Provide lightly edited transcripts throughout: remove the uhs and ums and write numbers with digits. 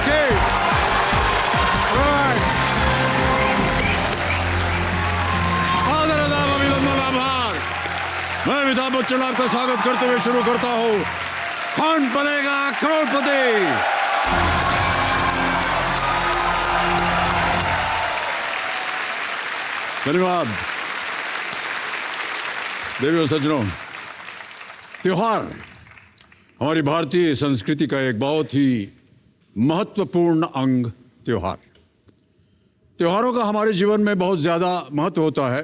Okay. Right. आदर अदाब अभिनंदन आभार। मैं अमिताभ बच्चन आपका स्वागत करते हुए शुरू करता हूँ कौन बनेगा करोड़पति। धन्यवाद। देवी और सज्जनों, त्योहार हमारी भारतीय संस्कृति का एक बहुत ही महत्वपूर्ण अंग त्योहार। त्योहारों का हमारे जीवन में बहुत ज़्यादा महत्व होता है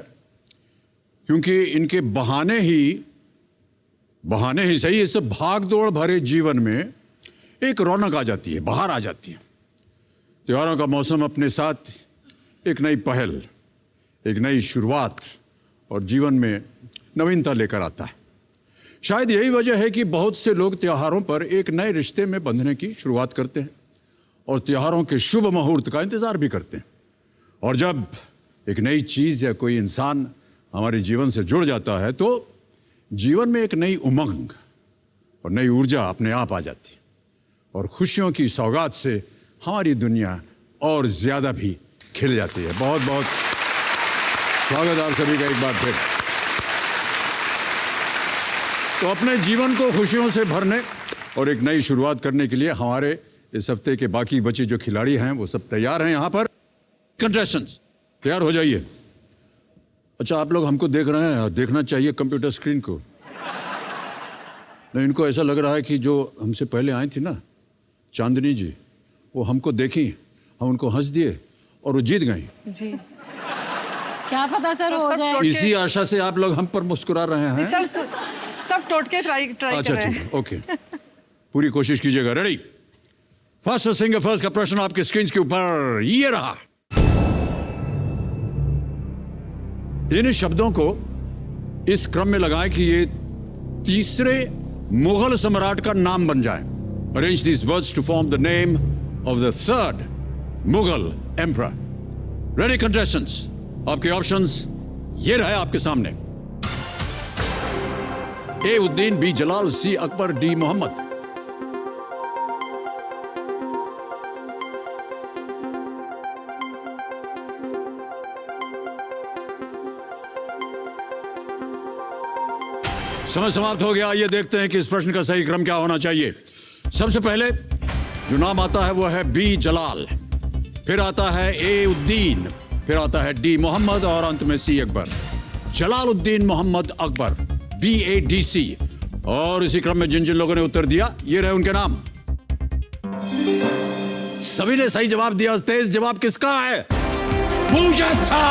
क्योंकि इनके बहाने ही सही इस भाग दौड़ भरे जीवन में एक रौनक आ जाती है, बाहर आ जाती है। त्योहारों का मौसम अपने साथ एक नई पहल, एक नई शुरुआत और जीवन में नवीनता लेकर आता है। शायद यही वजह है कि बहुत से लोग त्योहारों पर एक नए रिश्ते में बंधने की शुरुआत करते हैं और त्योहारों के शुभ मुहूर्त का इंतज़ार भी करते हैं। और जब एक नई चीज़ या कोई इंसान हमारे जीवन से जुड़ जाता है तो जीवन में एक नई उमंग और नई ऊर्जा अपने आप आ जाती है और खुशियों की सौगात से हमारी दुनिया और ज़्यादा भी खिल जाती है। बहुत बहुत स्वागत आप सभी का एक बार फिर। तो अपने जीवन को खुशियों से भरने और एक नई शुरुआत करने के लिए हमारे इस हफ्ते के बाकी बचे जो खिलाड़ी हैं वो सब तैयार हैं। यहाँ पर कंटेस्टेंट्स तैयार हो जाइए। अच्छा, आप लोग हमको देख रहे हैं, देखना चाहिए कंप्यूटर स्क्रीन को। नहीं, इनको ऐसा लग रहा है कि जो हमसे पहले आई थी ना चांदनी जी, वो हमको देखी, हम उनको हंस दिए और वो जीत गई। जी क्या पता सर हो जाए। इसी आशा से आप लोग हम पर मुस्कुरा रहे हैं। सर सब टोटके ट्राई कर रहे हैं। अच्छा ठीक है, ओके। पूरी कोशिश कीजिएगा। रेडी? फर्स्ट सिंगर फर्स्ट का प्रश्न आपके स्क्रीन के ऊपर ये रहा। इन शब्दों को इस क्रम में लगाएं कि ये तीसरे मुगल सम्राट का नाम बन जाए। Arrange this words to form the name of the third Mughal emperor. Ready contestants, आपके ऑप्शंस ये रहे आपके सामने। A Uddin, B Jalal, C Akbar, D Mohammad. समय समाप्त हो गया। ये देखते हैं कि इस प्रश्न का सही क्रम क्या होना चाहिए। सबसे पहले जो नाम आता है वो है बी जलाल, फिर आता है ए उद्दीन, फिर आता है डी मोहम्मद और अंत में सी अकबर। जलालुद्दीन मोहम्मद अकबर, BADC। और इसी क्रम में जिन जिन लोगों ने उत्तर दिया ये रहे उनके नाम। सभी ने सही जवाब दिया। तेज जवाब किसका है? पूजा। अच्छा,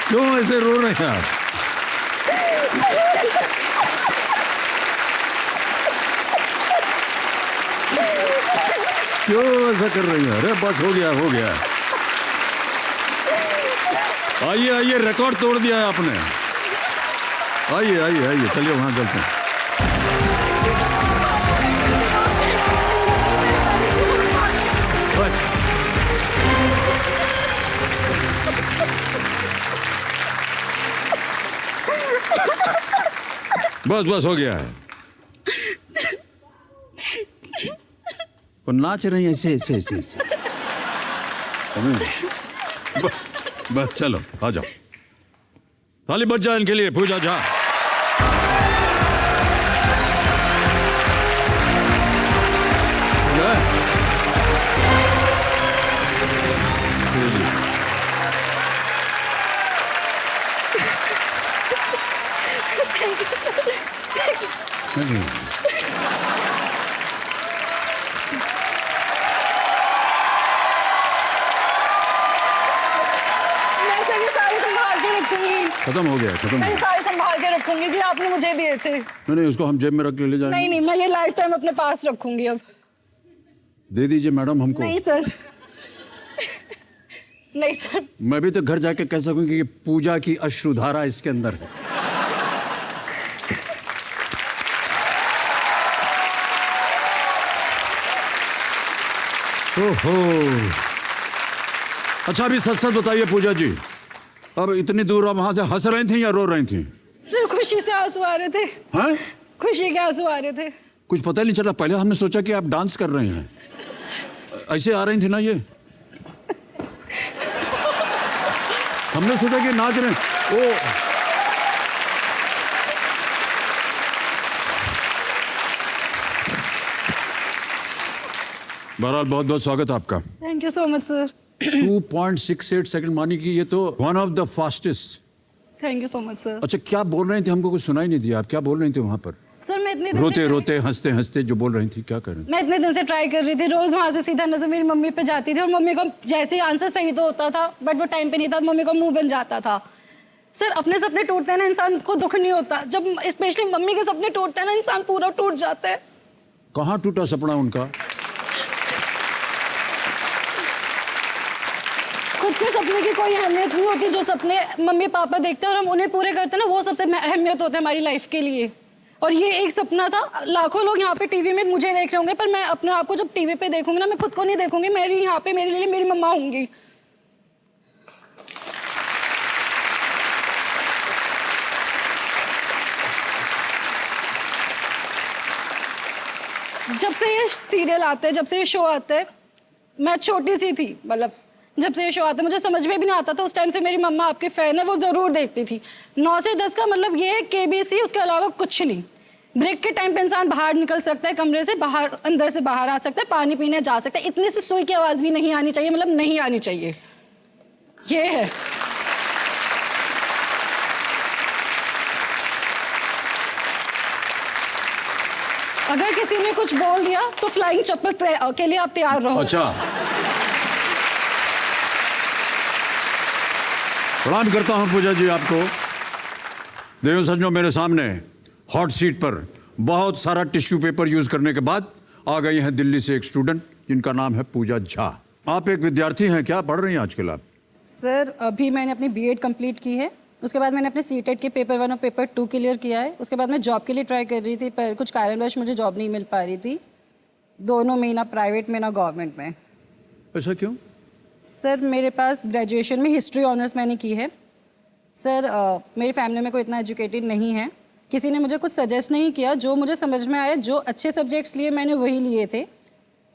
क्यों ऐसे रो रहे हैं आप? क्यों ऐसा कर रही है? अरे बस हो गया, हो गया। आइए आइए, रिकॉर्ड तोड़ दिया है आपने। आइए आइए आइए, चलिए वहां चलते हैं। बस बस हो गया है। और नाच रही है ऐसे ऐसे ऐसे ऐसे। बस चलो आ जाओ, ताली बज जाए इनके लिए। पूजा झा, खत्म हो गया, खत्म। मैं सारे संभाल के रखूंगी कि आपने मुझे दिए थे। नहीं, उसको हम जेब में रख ले जाएंगे। नहीं नहीं, मैं ये लाइफ टाइम अपने पास रखूंगी। अब दे दीजिए मैडम हमको। नहीं सर, नहीं सर। मैं भी तो घर जाके कह सकूंगी कि पूजा की अश्रुधारा इसके अंदर है। ओहो, अच्छा अभी सच सच बताइए पूजा जी, अब इतनी दूर आप वहां से हंस रही थी या रो रही थी? सर खुशी से आंसू आ रहे थे। हैं? खुशी के आंसू आ रहे थे। कुछ पता नहीं चला, पहले हमने सोचा कि आप डांस कर रहे हैं, ऐसे आ रही थी ना ये, हमने सोचा कि नाच रहे हैं। ओ बहरहाल बहुत बहुत स्वागत है आपका। Thank you so much sir. 2.68 second, मानी कि ये तो one of the fastest. Thank you so much sir. अच्छा क्या बोल रही थी, हमको कुछ सुनाई नहीं दिया, आप क्या बोल रही थी वहां पर? सर मैं इतने दिन रोते से रोते हंसते हंसते जो बोल रही थी, क्या कर रही थी? मैं इतने दिन से ट्राई कर रही थी, रोज वहां से सीधा नजर मेरी मम्मी पे जाती थी और मम्मी को जैसे ही आंसर सही तो होता था बट वो टाइम पे नहीं था, मम्मी को मुंह बन जाता था। सर अपने सपने टूटते हैं ना, इंसान को दुख नहीं होता, जब स्पेशली मम्मी के सपने टूटते हैं ना, इंसान पूरा टूट जाता है। कहाँ टूटा सपना उनका? खुद के सपने की कोई अहमियत नहीं होती, जो सपने मम्मी पापा देखते हैं और हम उन्हें पूरे करते हैं ना, वो सबसे अहमियत होता है हमारी लाइफ के लिए। और ये एक सपना था। लाखों लोग यहाँ पे टीवी में मुझे देख रहे होंगे, पर मैं अपने आप को जब टीवी पे देखूंगी ना, मैं खुद को नहीं देखूंगी, मेरी यहाँ पे मेरे लिए मेरी मम्मा होंगी। जब से ये सीरियल आते हैं, जब से ये शो आते हैं, मैं छोटी सी थी, मतलब जब से ये शो आता है मुझे समझ में भी नहीं आता था, उस टाइम से मेरी मम्मा आपके फैन है, वो जरूर देखती थी। 9 से 10 का मतलब ये है केबीसी, उसके अलावा कुछ नहीं। ब्रेक के टाइम पे इंसान बाहर निकल सकता है, कमरे से बाहर, अंदर से बाहर आ सकता है, पानी पीने जा सकता है, इतनी सी सुई की आवाज भी नहीं आनी चाहिए, मतलब नहीं आनी चाहिए, ये है। अगर किसी ने कुछ बोल दिया तो फ्लाइंग चप्पल के लिए आप तैयार रहो। अच्छा प्रणाम करता हूं पूजा जी आपको। देव सज्जनों, मेरे सामने हॉट सीट पर बहुत सारा टिश्यू पेपर यूज करने के बाद आ गई हैं दिल्ली से एक स्टूडेंट जिनका नाम है पूजा झा। आप एक विद्यार्थी हैं, क्या पढ़ रही हैं आजकल आप? सर अभी मैंने अपनी बीएड कंप्लीट की है, उसके बाद मैंने अपने सीटेट के पेपर 1 और पेपर 2 क्लियर किया है। उसके बाद मैं जॉब के लिए ट्राई कर रही थी, पर कुछ कारणवश मुझे जॉब नहीं मिल पा रही थी, दोनों में, ना प्राइवेट में ना गवर्नमेंट में। ऐसा क्यों? सर मेरे पास ग्रेजुएशन में हिस्ट्री ऑनर्स मैंने की है। सर मेरी फैमिली में कोई इतना एजुकेटेड नहीं है, किसी ने मुझे कुछ सजेस्ट नहीं किया, जो मुझे समझ में आया, जो अच्छे सब्जेक्ट्स लिए मैंने वही लिए थे।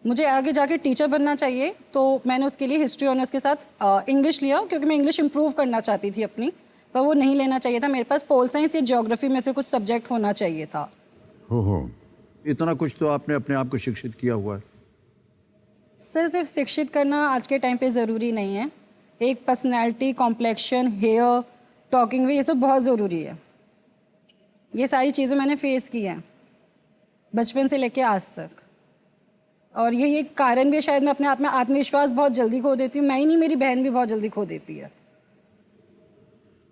मुझे आगे जाके टीचर बनना चाहिए, तो मैंने उसके लिए हिस्ट्री ऑनर्स के साथ इंग्लिश लिया, क्योंकि मैं इंग्लिश इम्प्रूव करना चाहती थी अपनी, पर वो नहीं लेना चाहिए था। मेरे पास पोल साइंस या ज्योग्राफी में से कुछ सब्जेक्ट होना चाहिए था। हो, इतना कुछ तो आपने अपने आप को शिक्षित किया हुआ है। सर सिर्फ शिक्षित करना आज के टाइम पे ज़रूरी नहीं है, एक पर्सनैलिटी, कॉम्प्लेक्शन, हेयर, टॉकिंग वे, ये सब बहुत ज़रूरी है। ये सारी चीज़ें मैंने फेस की हैं बचपन से लेके आज तक, और यही एक कारण भी है शायद मैं अपने आप में आत्मविश्वास बहुत जल्दी खो देती हूँ। मैं ही नहीं, मेरी बहन भी बहुत जल्दी खो देती है।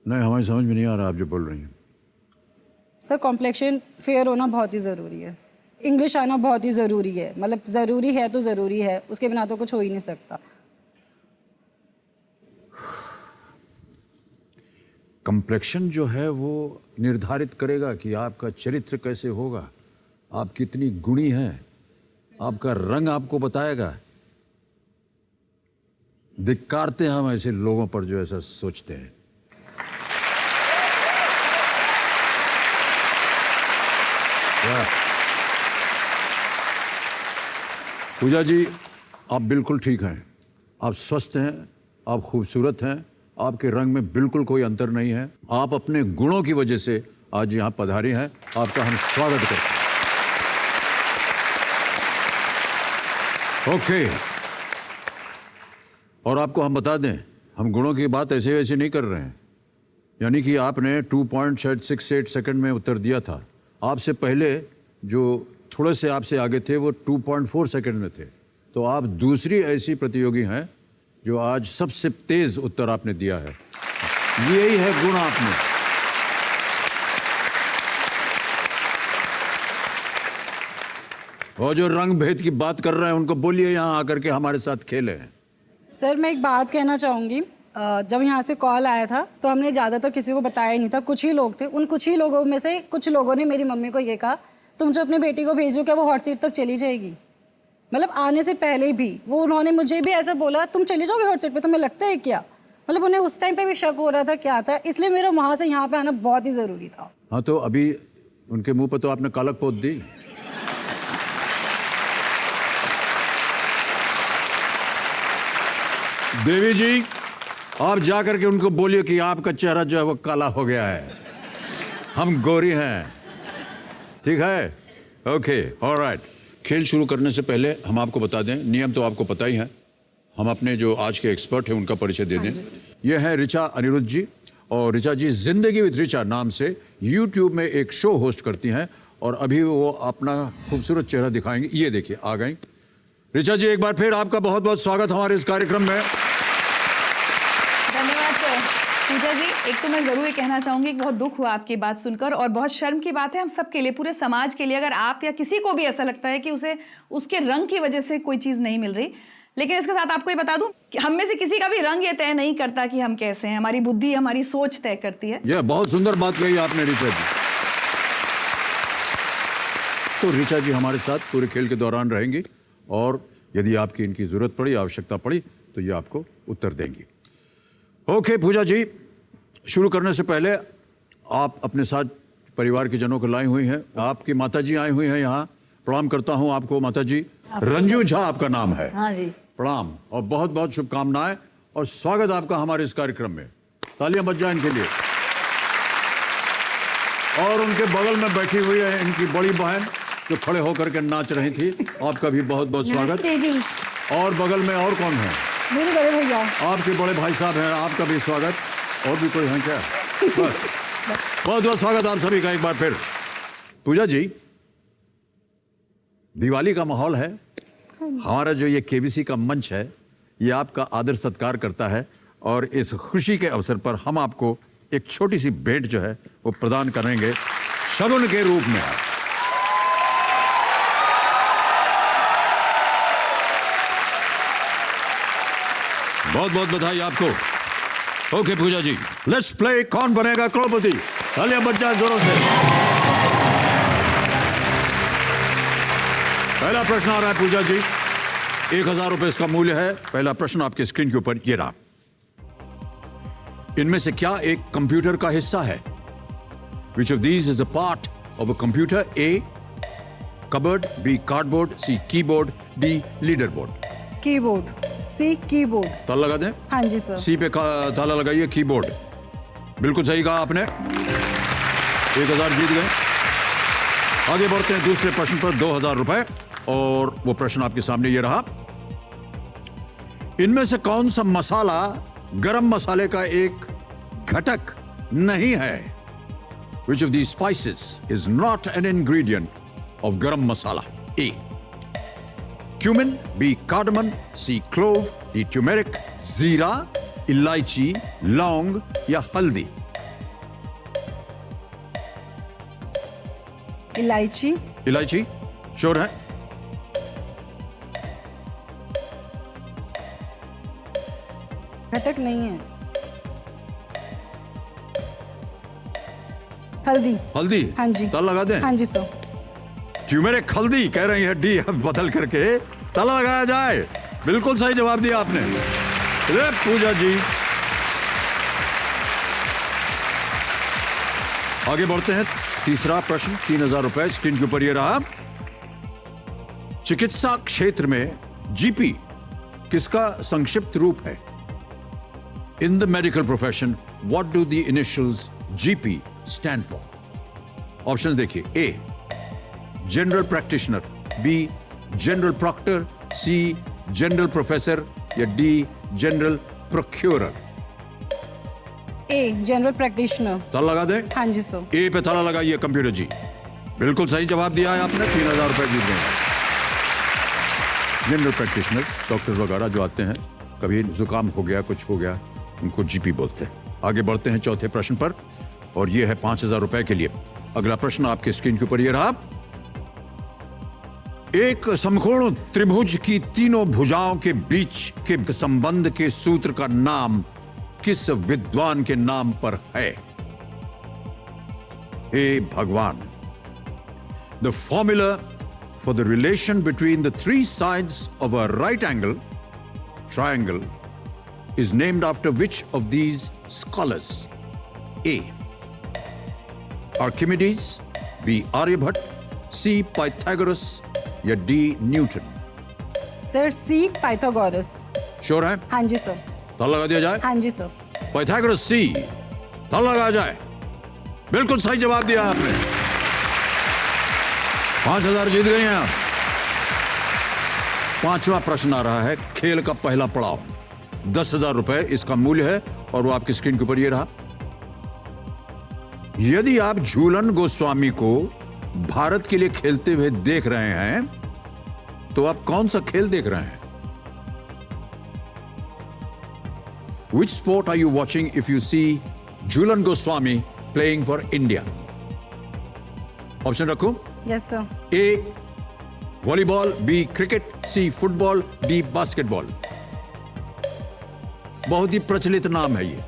नहीं, हमारी समझ में नहीं आ रहा आप जो बोल रही हैं। सर कॉम्प्लेक्शन फेयर होना बहुत ही ज़रूरी है, इंग्लिश आना बहुत ही ज़रूरी है, मतलब ज़रूरी है तो ज़रूरी है, उसके बिना तो कुछ हो ही नहीं सकता। कंप्लेक्शन जो है वो निर्धारित करेगा कि आपका चरित्र कैसे होगा, आप कितनी गुणी हैं, आपका रंग आपको बताएगा। धिक्कारते हैं हम ऐसे लोगों पर जो ऐसा सोचते हैं। पूजा जी आप बिल्कुल ठीक हैं, आप स्वस्थ हैं, आप खूबसूरत हैं, आपके रंग में बिल्कुल कोई अंतर नहीं है। आप अपने गुणों की वजह से आज यहाँ पधारी हैं, आपका हम स्वागत करते हैं। ओके, और आपको हम बता दें, हम गुणों की बात ऐसे वैसे नहीं कर रहे हैं, यानी कि आपने 2.68 सेकंड में उत्तर दिया था। आपसे पहले जो थोड़े से आपसे आगे थे वो 2.4 सेकंड में थे, तो आप दूसरी ऐसी प्रतियोगी हैं जो आज सबसे तेज उत्तर आपने दिया है। यही है गुण आप में। और जो रंग भेद की बात कर रहे हैं उनको बोलिए यहाँ आकर के हमारे साथ खेलें। सर मैं एक बात कहना चाहूँगी, जब यहाँ से कॉल आया था तो हमने ज़्यादातर किसी को बताया ही नहीं था, कुछ ही लोग थे। उन कुछ ही लोगों में से कुछ लोगों ने मेरी मम्मी को ये कहा, तुम जो अपनी बेटी को भेजो क्या वो हॉट सीट तक चली जाएगी? मतलब आने से पहले भी वो उन्होंने मुझे भी ऐसा बोला, तुम चली जाओगे हॉट सीट पे, तुम्हें लगता है क्या? मतलब उन्हें उस टाइम पे भी शक हो रहा था क्या था, इसलिए मेरा वहां से यहाँ पे आना बहुत ही जरूरी था। हाँ, तो अभी उनके मुंह पर तो आपने कालक पोत दी। देवी जी, आप जाकर के उनको बोलिए कि आपका चेहरा जो है वो काला हो गया है, हम गोरी हैं, ठीक है? Okay, alright. खेल शुरू करने से पहले हम आपको बता दें, नियम तो आपको पता ही है। हम अपने जो आज के एक्सपर्ट हैं उनका परिचय दे दें। ये है ऋचा अनिरुद्ध जी, और ऋचा जी जिंदगी विद ऋचा नाम से यूट्यूब में एक शो होस्ट करती हैं, और अभी वो अपना खूबसूरत चेहरा दिखाएंगी। ये देखिए आ गई ऋचा जी। एक बार फिर आपका बहुत बहुत स्वागत हमारे इस कार्यक्रम में। धन्यवाद सर। पूजा जी, एक तो मैं जरूर ये कहना चाहूंगी कि बहुत दुख हुआ आपकी बात सुनकर, और बहुत शर्म की बात है हम सब के लिए, पूरे समाज के लिए, अगर आप या किसी को भी ऐसा लगता है कि उसे उसके रंग की वजह से कोई चीज नहीं मिल रही। लेकिन इसके साथ आपको ये बता दूं कि हम में से किसी का भी रंग ये तय नहीं करता कि हम कैसे हैं, हमारी बुद्धि, हमारी सोच तय करती है। यह बहुत सुंदर बात कही आपने ऋचा जी। तो ऋचा जी हमारे साथ पूरे खेल के दौरान रहेंगी, और यदि आपकी इनकी जरूरत पड़ी, आवश्यकता पड़ी, तो ये आपको उत्तर देंगी। ओके पूजा जी, शुरू करने से पहले आप अपने साथ परिवार के जनों को लाई हुई हैं। आपकी माताजी आई हुई हैं यहाँ। प्रणाम करता हूँ आपको माताजी। रंजू झा आपका नाम है। हाँ जी। प्रणाम और बहुत बहुत शुभकामनाएं, और स्वागत आपका हमारे इस कार्यक्रम में। तालियां बज जाएं इनके लिए। और उनके बगल में बैठी हुई है इनकी बड़ी बहन जो खड़े होकर के नाच रही थी। आपका भी बहुत बहुत स्वागत। जी। और बगल में और कौन है? मेरे बड़े भैया। आपके बड़े भाई साहब हैं, आपका भी स्वागत। और भी कोई है क्या? बहुत बहुत स्वागत आप सभी का एक बार फिर। पूजा जी, दिवाली का माहौल है। हमारा जो ये केबीसी का मंच है, ये आपका आदर सत्कार करता है, और इस खुशी के अवसर पर हम आपको एक छोटी सी भेंट जो है वो प्रदान करेंगे शगुन के रूप में। बहुत बहुत बधाई आपको। Okay Pooja ji, let's play Kaun Banega करोड़पति। तालियां बज जाए जोरों से। पहला प्रश्न आ रहा है पूजा जी, 1000 रुपए इसका मूल्य है। पहला प्रश्न आपके स्क्रीन के ऊपर ये रहा। इनमें से क्या एक कंप्यूटर का हिस्सा है? Which of these is a part of a computer? A, cupboard, B, cardboard, C, keyboard, D, leaderboard. Keyboard. C, keyboard. ताला लगा दें? हाँ जी सर। सी पे ताला लगाइए, कीबोर्ड। बिल्कुल सही कहा आपने। 1000 जीत गए। आगे बढ़ते हैं दूसरे प्रश्न पर, 2000 रुपए, और वो प्रश्न आपके सामने ये रहा। इनमें से कौन सा मसाला गरम मसाले का एक घटक नहीं है? Which of these spices is not an ingredient of garam masala? A, cumin, B, cardamom, C, clove, D, turmeric, जीरा, इलायची, लौंग या हल्दी? इलायची। इलायची श्योर है? घटक नहीं है। हल्दी। हल्दी? हाँ जी। ताला लगा दें? हाँ जी सर। ट्यूमेरिक हल्दी कह रही है डी। अब बदल करके ताला लगाया जाए। बिल्कुल सही जवाब दिया आपने। अरे पूजा जी, आगे बढ़ते हैं। तीसरा प्रश्न, 3000 रुपए स्क्रीन के ऊपर ये रहा। चिकित्सा क्षेत्र में जीपी किसका संक्षिप्त रूप है? In the medical profession, what do the initials GP stand for? Options देखिए। A, general practitioner, B, general proctor, C, general professor, या D, general procurer? A, general practitioner. ताला लगा दें? हाँ जी सर। ए पे ताला लगाइए कंप्यूटर जी। बिल्कुल सही जवाब दिया है आपने। 3000 रुपए जीत गए। जनरल प्रैक्टिशनर्स, डॉक्टर वगैरह जो आते हैं, कभी जुकाम हो गया, कुछ हो गया, उनको जीपी बोलते हैं। आगे बढ़ते हैं चौथे प्रश्न पर, और यह है 5000 रुपए के लिए। अगला प्रश्न आपके स्क्रीन के ऊपर यह रहा। एक समकोण त्रिभुज की तीनों भुजाओं के बीच के संबंध के सूत्र का नाम किस विद्वान के नाम पर है? हे भगवान, the formula for the relation between the three sides of a right angle triangle is named after which of these scholars? A. Archimedes, B. Aryabhat, C. Pythagoras या D. Newton? सर सी पाइथागोरस। श्योर है? हाँ जी sir. ताला लगा दिया जाए? हाँ जी sir. Pythagoras सी, ताला लगा जाए। बिल्कुल सही जवाब दिया आपने। 5,000 जीत गए हैं आप। 5वां प्रश्न आ रहा है, खेल का पहला पड़ाव। 10,000 रुपए इसका मूल्य है और वो आपकी स्क्रीन के ऊपर ये रहा। यदि आप झूलन गोस्वामी को भारत के लिए खेलते हुए देख रहे हैं तो आप कौन सा खेल देख रहे हैं? Which sport are you watching if you see Jhulan Goswami playing for India? Option रखूं? Yes sir. A. Volleyball, B. Cricket, C. Football, D. Basketball. बहुत ही प्रचलित नाम है ये।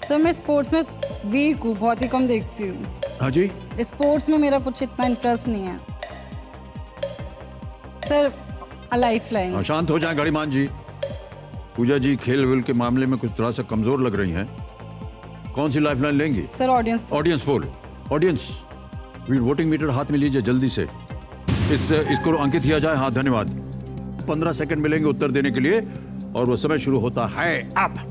सर मैं स्पोर्ट्स में वीक हूँ, बहुत ही कम देखती हूँ। हाँ जी, स्पोर्ट्स में मेरा कुछ इतना इंटरेस्ट नहीं है सर। Life line. शांत हो जाएं गणिमान जी। पूजा जी खेल वेल के मामले में कुछ थोड़ा सा कमजोर लग रही हैं। कौन सी लाइफ लाइन लेंगी? Sir audience. Audience poll. Audience voting meter हाथ में लीजिए जल्दी से, इसको अंकित किया जाए। हाँ धन्यवाद। 15 सेकंड मिलेंगे उत्तर देने के लिए और वो समय शुरू होता है अब।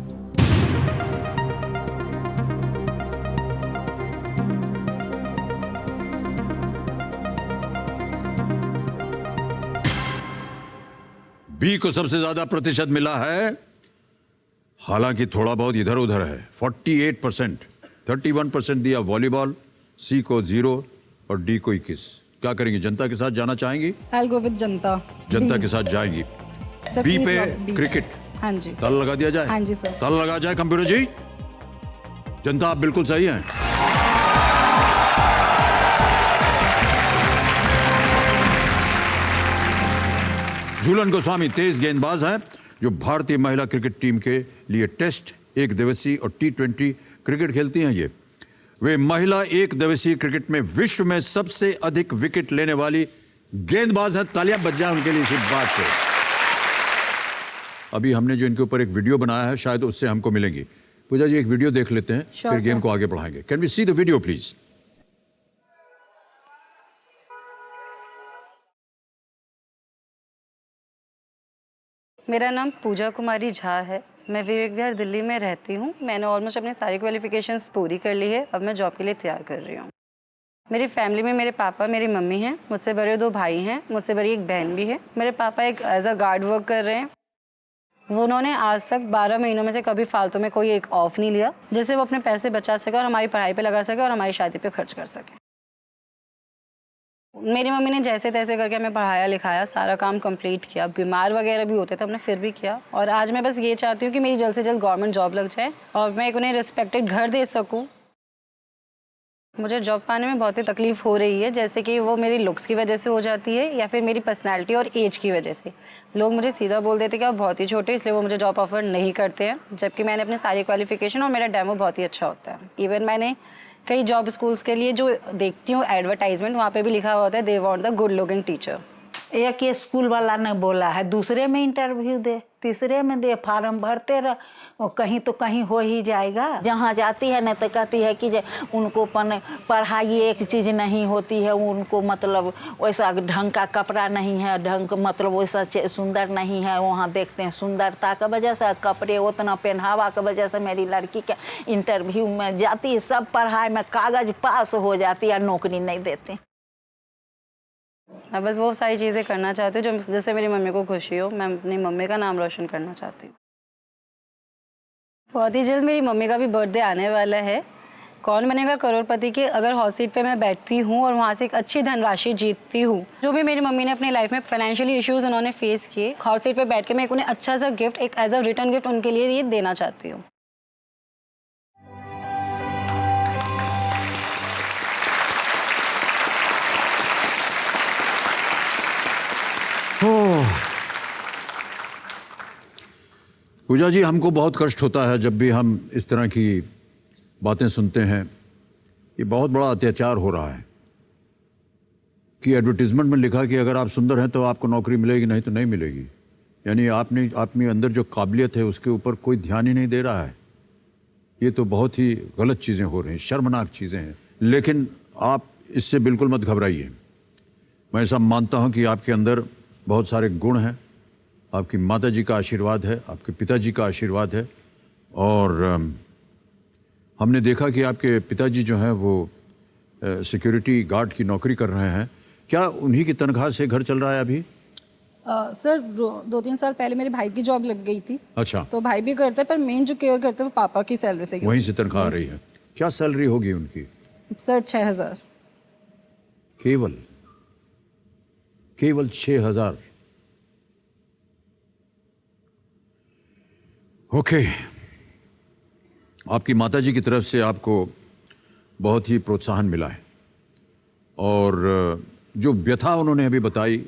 बी को सबसे ज्यादा प्रतिशत मिला है, हालांकि थोड़ा बहुत इधर उधर है। 48%, 31% दिया वॉलीबॉल, सी को 0 और डी को 21। क्या करेंगे? जनता के साथ जाना चाहेंगी? I'll go with जनता। जनता के साथ जाएंगी। सर बी please पे love B। क्रिकेट। हाँ जी। ताला लगा दिया जाए? हाँ जी सर। ताला लगा जाए कंप्यूटर जी। जनता आप बिल्कुल सही हैं। झूलन गोस्वामी तेज गेंदबाज हैं जो भारतीय महिला क्रिकेट टीम के लिए टेस्ट, एक दिवसीय और T20 क्रिकेट खेलती हैं। ये वे महिला एक दिवसीय क्रिकेट में विश्व में सबसे अधिक विकेट लेने वाली गेंदबाज हैं। तालियां बज जाएं उनके लिए इस बात पे। अभी हमने जो इनके ऊपर एक वीडियो बनाया है, शायद उससे हमको मिलेंगी। पूजा जी एक वीडियो देख लेते हैं, फिर गेम को आगे बढ़ाएंगे। Can we see the video please? मेरा नाम पूजा कुमारी झा है। मैं विवेक विहार दिल्ली में रहती हूँ। मैंने ऑलमोस्ट अपनी सारी क्वालिफिकेशंस पूरी कर ली है। अब मैं जॉब के लिए तैयार कर रही हूँ। मेरी फैमिली में मेरे पापा, मेरी मम्मी हैं, मुझसे बड़े 2 भाई हैं, मुझसे बड़ी एक बहन भी है। मेरे पापा एक एज अ गार्ड वर्क कर रहे हैं। वो उन्होंने आज तक 12 महीनों में से कभी फालतू में कोई एक ऑफ नहीं लिया, जिससे वो अपने पैसे बचा सके और हमारी पढ़ाई पे लगा सके और हमारी शादी पे खर्च कर सके। मेरी मम्मी ने जैसे तैसे करके हमें पढ़ाया लिखाया, सारा काम कंप्लीट किया। बीमार वगैरह भी होते थे, हमने फिर भी किया। और आज मैं बस ये चाहती हूँ कि मेरी जल्द से जल्द गवर्नमेंट जॉब लग जाए और मैं एक उन्हें रिस्पेक्टेड घर दे सकूँ। मुझे जॉब पाने में बहुत ही तकलीफ हो रही है, जैसे कि वो मेरी लुक्स की वजह से हो जाती है या फिर मेरी पर्सनैलिटी और एज की वजह से। लोग मुझे सीधा बोल देते कि आप बहुत ही छोटे, इसलिए वो मुझे जॉब ऑफर नहीं करते हैं, जबकि मैंने अपनी सारी क्वालिफिकेशन और मेरा डेमो बहुत ही अच्छा होता है। इवन मैंने कई जॉब स्कूल्स के लिए जो देखती हूँ एडवर्टाइजमेंट, वहाँ पे भी लिखा होता है they want the good looking teacher. एक ये स्कूल वाला ने बोला है, दूसरे में इंटरव्यू दे, तीसरे में दे, फार्म भरते रह, कहीं तो कहीं हो ही जाएगा। जहाँ जाती है ना तो कहती है कि उनको पढ़ाई एक चीज़ नहीं होती है, उनको मतलब वैसा ढंग का कपड़ा नहीं है, ढंग मतलब वैसा सुंदर नहीं है। वहाँ देखते हैं सुंदरता की वजह से, कपड़े उतना पहनावा की वजह से मेरी लड़की के इंटरव्यू में जाती है, सब पढ़ाई में कागज पास हो जाती है, नौकरी नहीं देते। मैं बस वो सारी चीज़ें करना चाहती हूँ जो जिससे मेरी मम्मी को खुशी हो। मैं अपनी मम्मी का नाम रोशन करना चाहती हूँ। बहुत ही जल्द मेरी मम्मी का भी बर्थडे आने वाला है। कौन बनेगा करोड़पति के अगर हॉट सीट पे मैं बैठती हूँ और वहाँ से एक अच्छी धनराशि जीतती हूँ। जो भी मेरी मम्मी ने अपनी लाइफ में फाइनेंशियली इश्यूज उन्होंने फेस किए, हॉट सीट पे बैठ के मैं उन्हें अच्छा सा गिफ्ट, एक एज अ रिटर्न गिफ्ट उनके लिए ये देना चाहती हूँ। पूजा जी हमको बहुत कष्ट होता है जब भी हम इस तरह की बातें सुनते हैं। ये बहुत बड़ा अत्याचार हो रहा है। कि एडवर्टीजमेंट में लिखा कि अगर आप सुंदर हैं तो आपको नौकरी मिलेगी, नहीं तो नहीं मिलेगी। यानी आपने अपने अंदर जो काबिलियत है उसके ऊपर कोई ध्यान ही नहीं दे रहा है। ये तो बहुत ही गलत चीज़ें हो रही हैं, शर्मनाक चीज़ें हैं। लेकिन आप इससे बिल्कुल मत घबराइए। मैं ऐसा मानता हूँ कि आपके अंदर बहुत सारे गुण हैं, आपकी माता जी का आशीर्वाद है, आपके पिताजी का आशीर्वाद है। और हमने देखा कि आपके पिताजी जो हैं वो सिक्योरिटी गार्ड की नौकरी कर रहे हैं। क्या उन्हीं की तनख्वाह से घर चल रहा है अभी? सर 2-3 साल पहले मेरे भाई की जॉब लग गई थी। अच्छा, तो भाई भी करते हैं, पर मेन जो केयर करते हैं वो पापा की सैलरी से। वहीं से तनख्वाह आ रही है। क्या सैलरी होगी उनकी? सर 6,000। केवल 6,000। ओके, आपकी माताजी की तरफ से आपको बहुत ही प्रोत्साहन मिला है, और जो व्यथा उन्होंने अभी बताई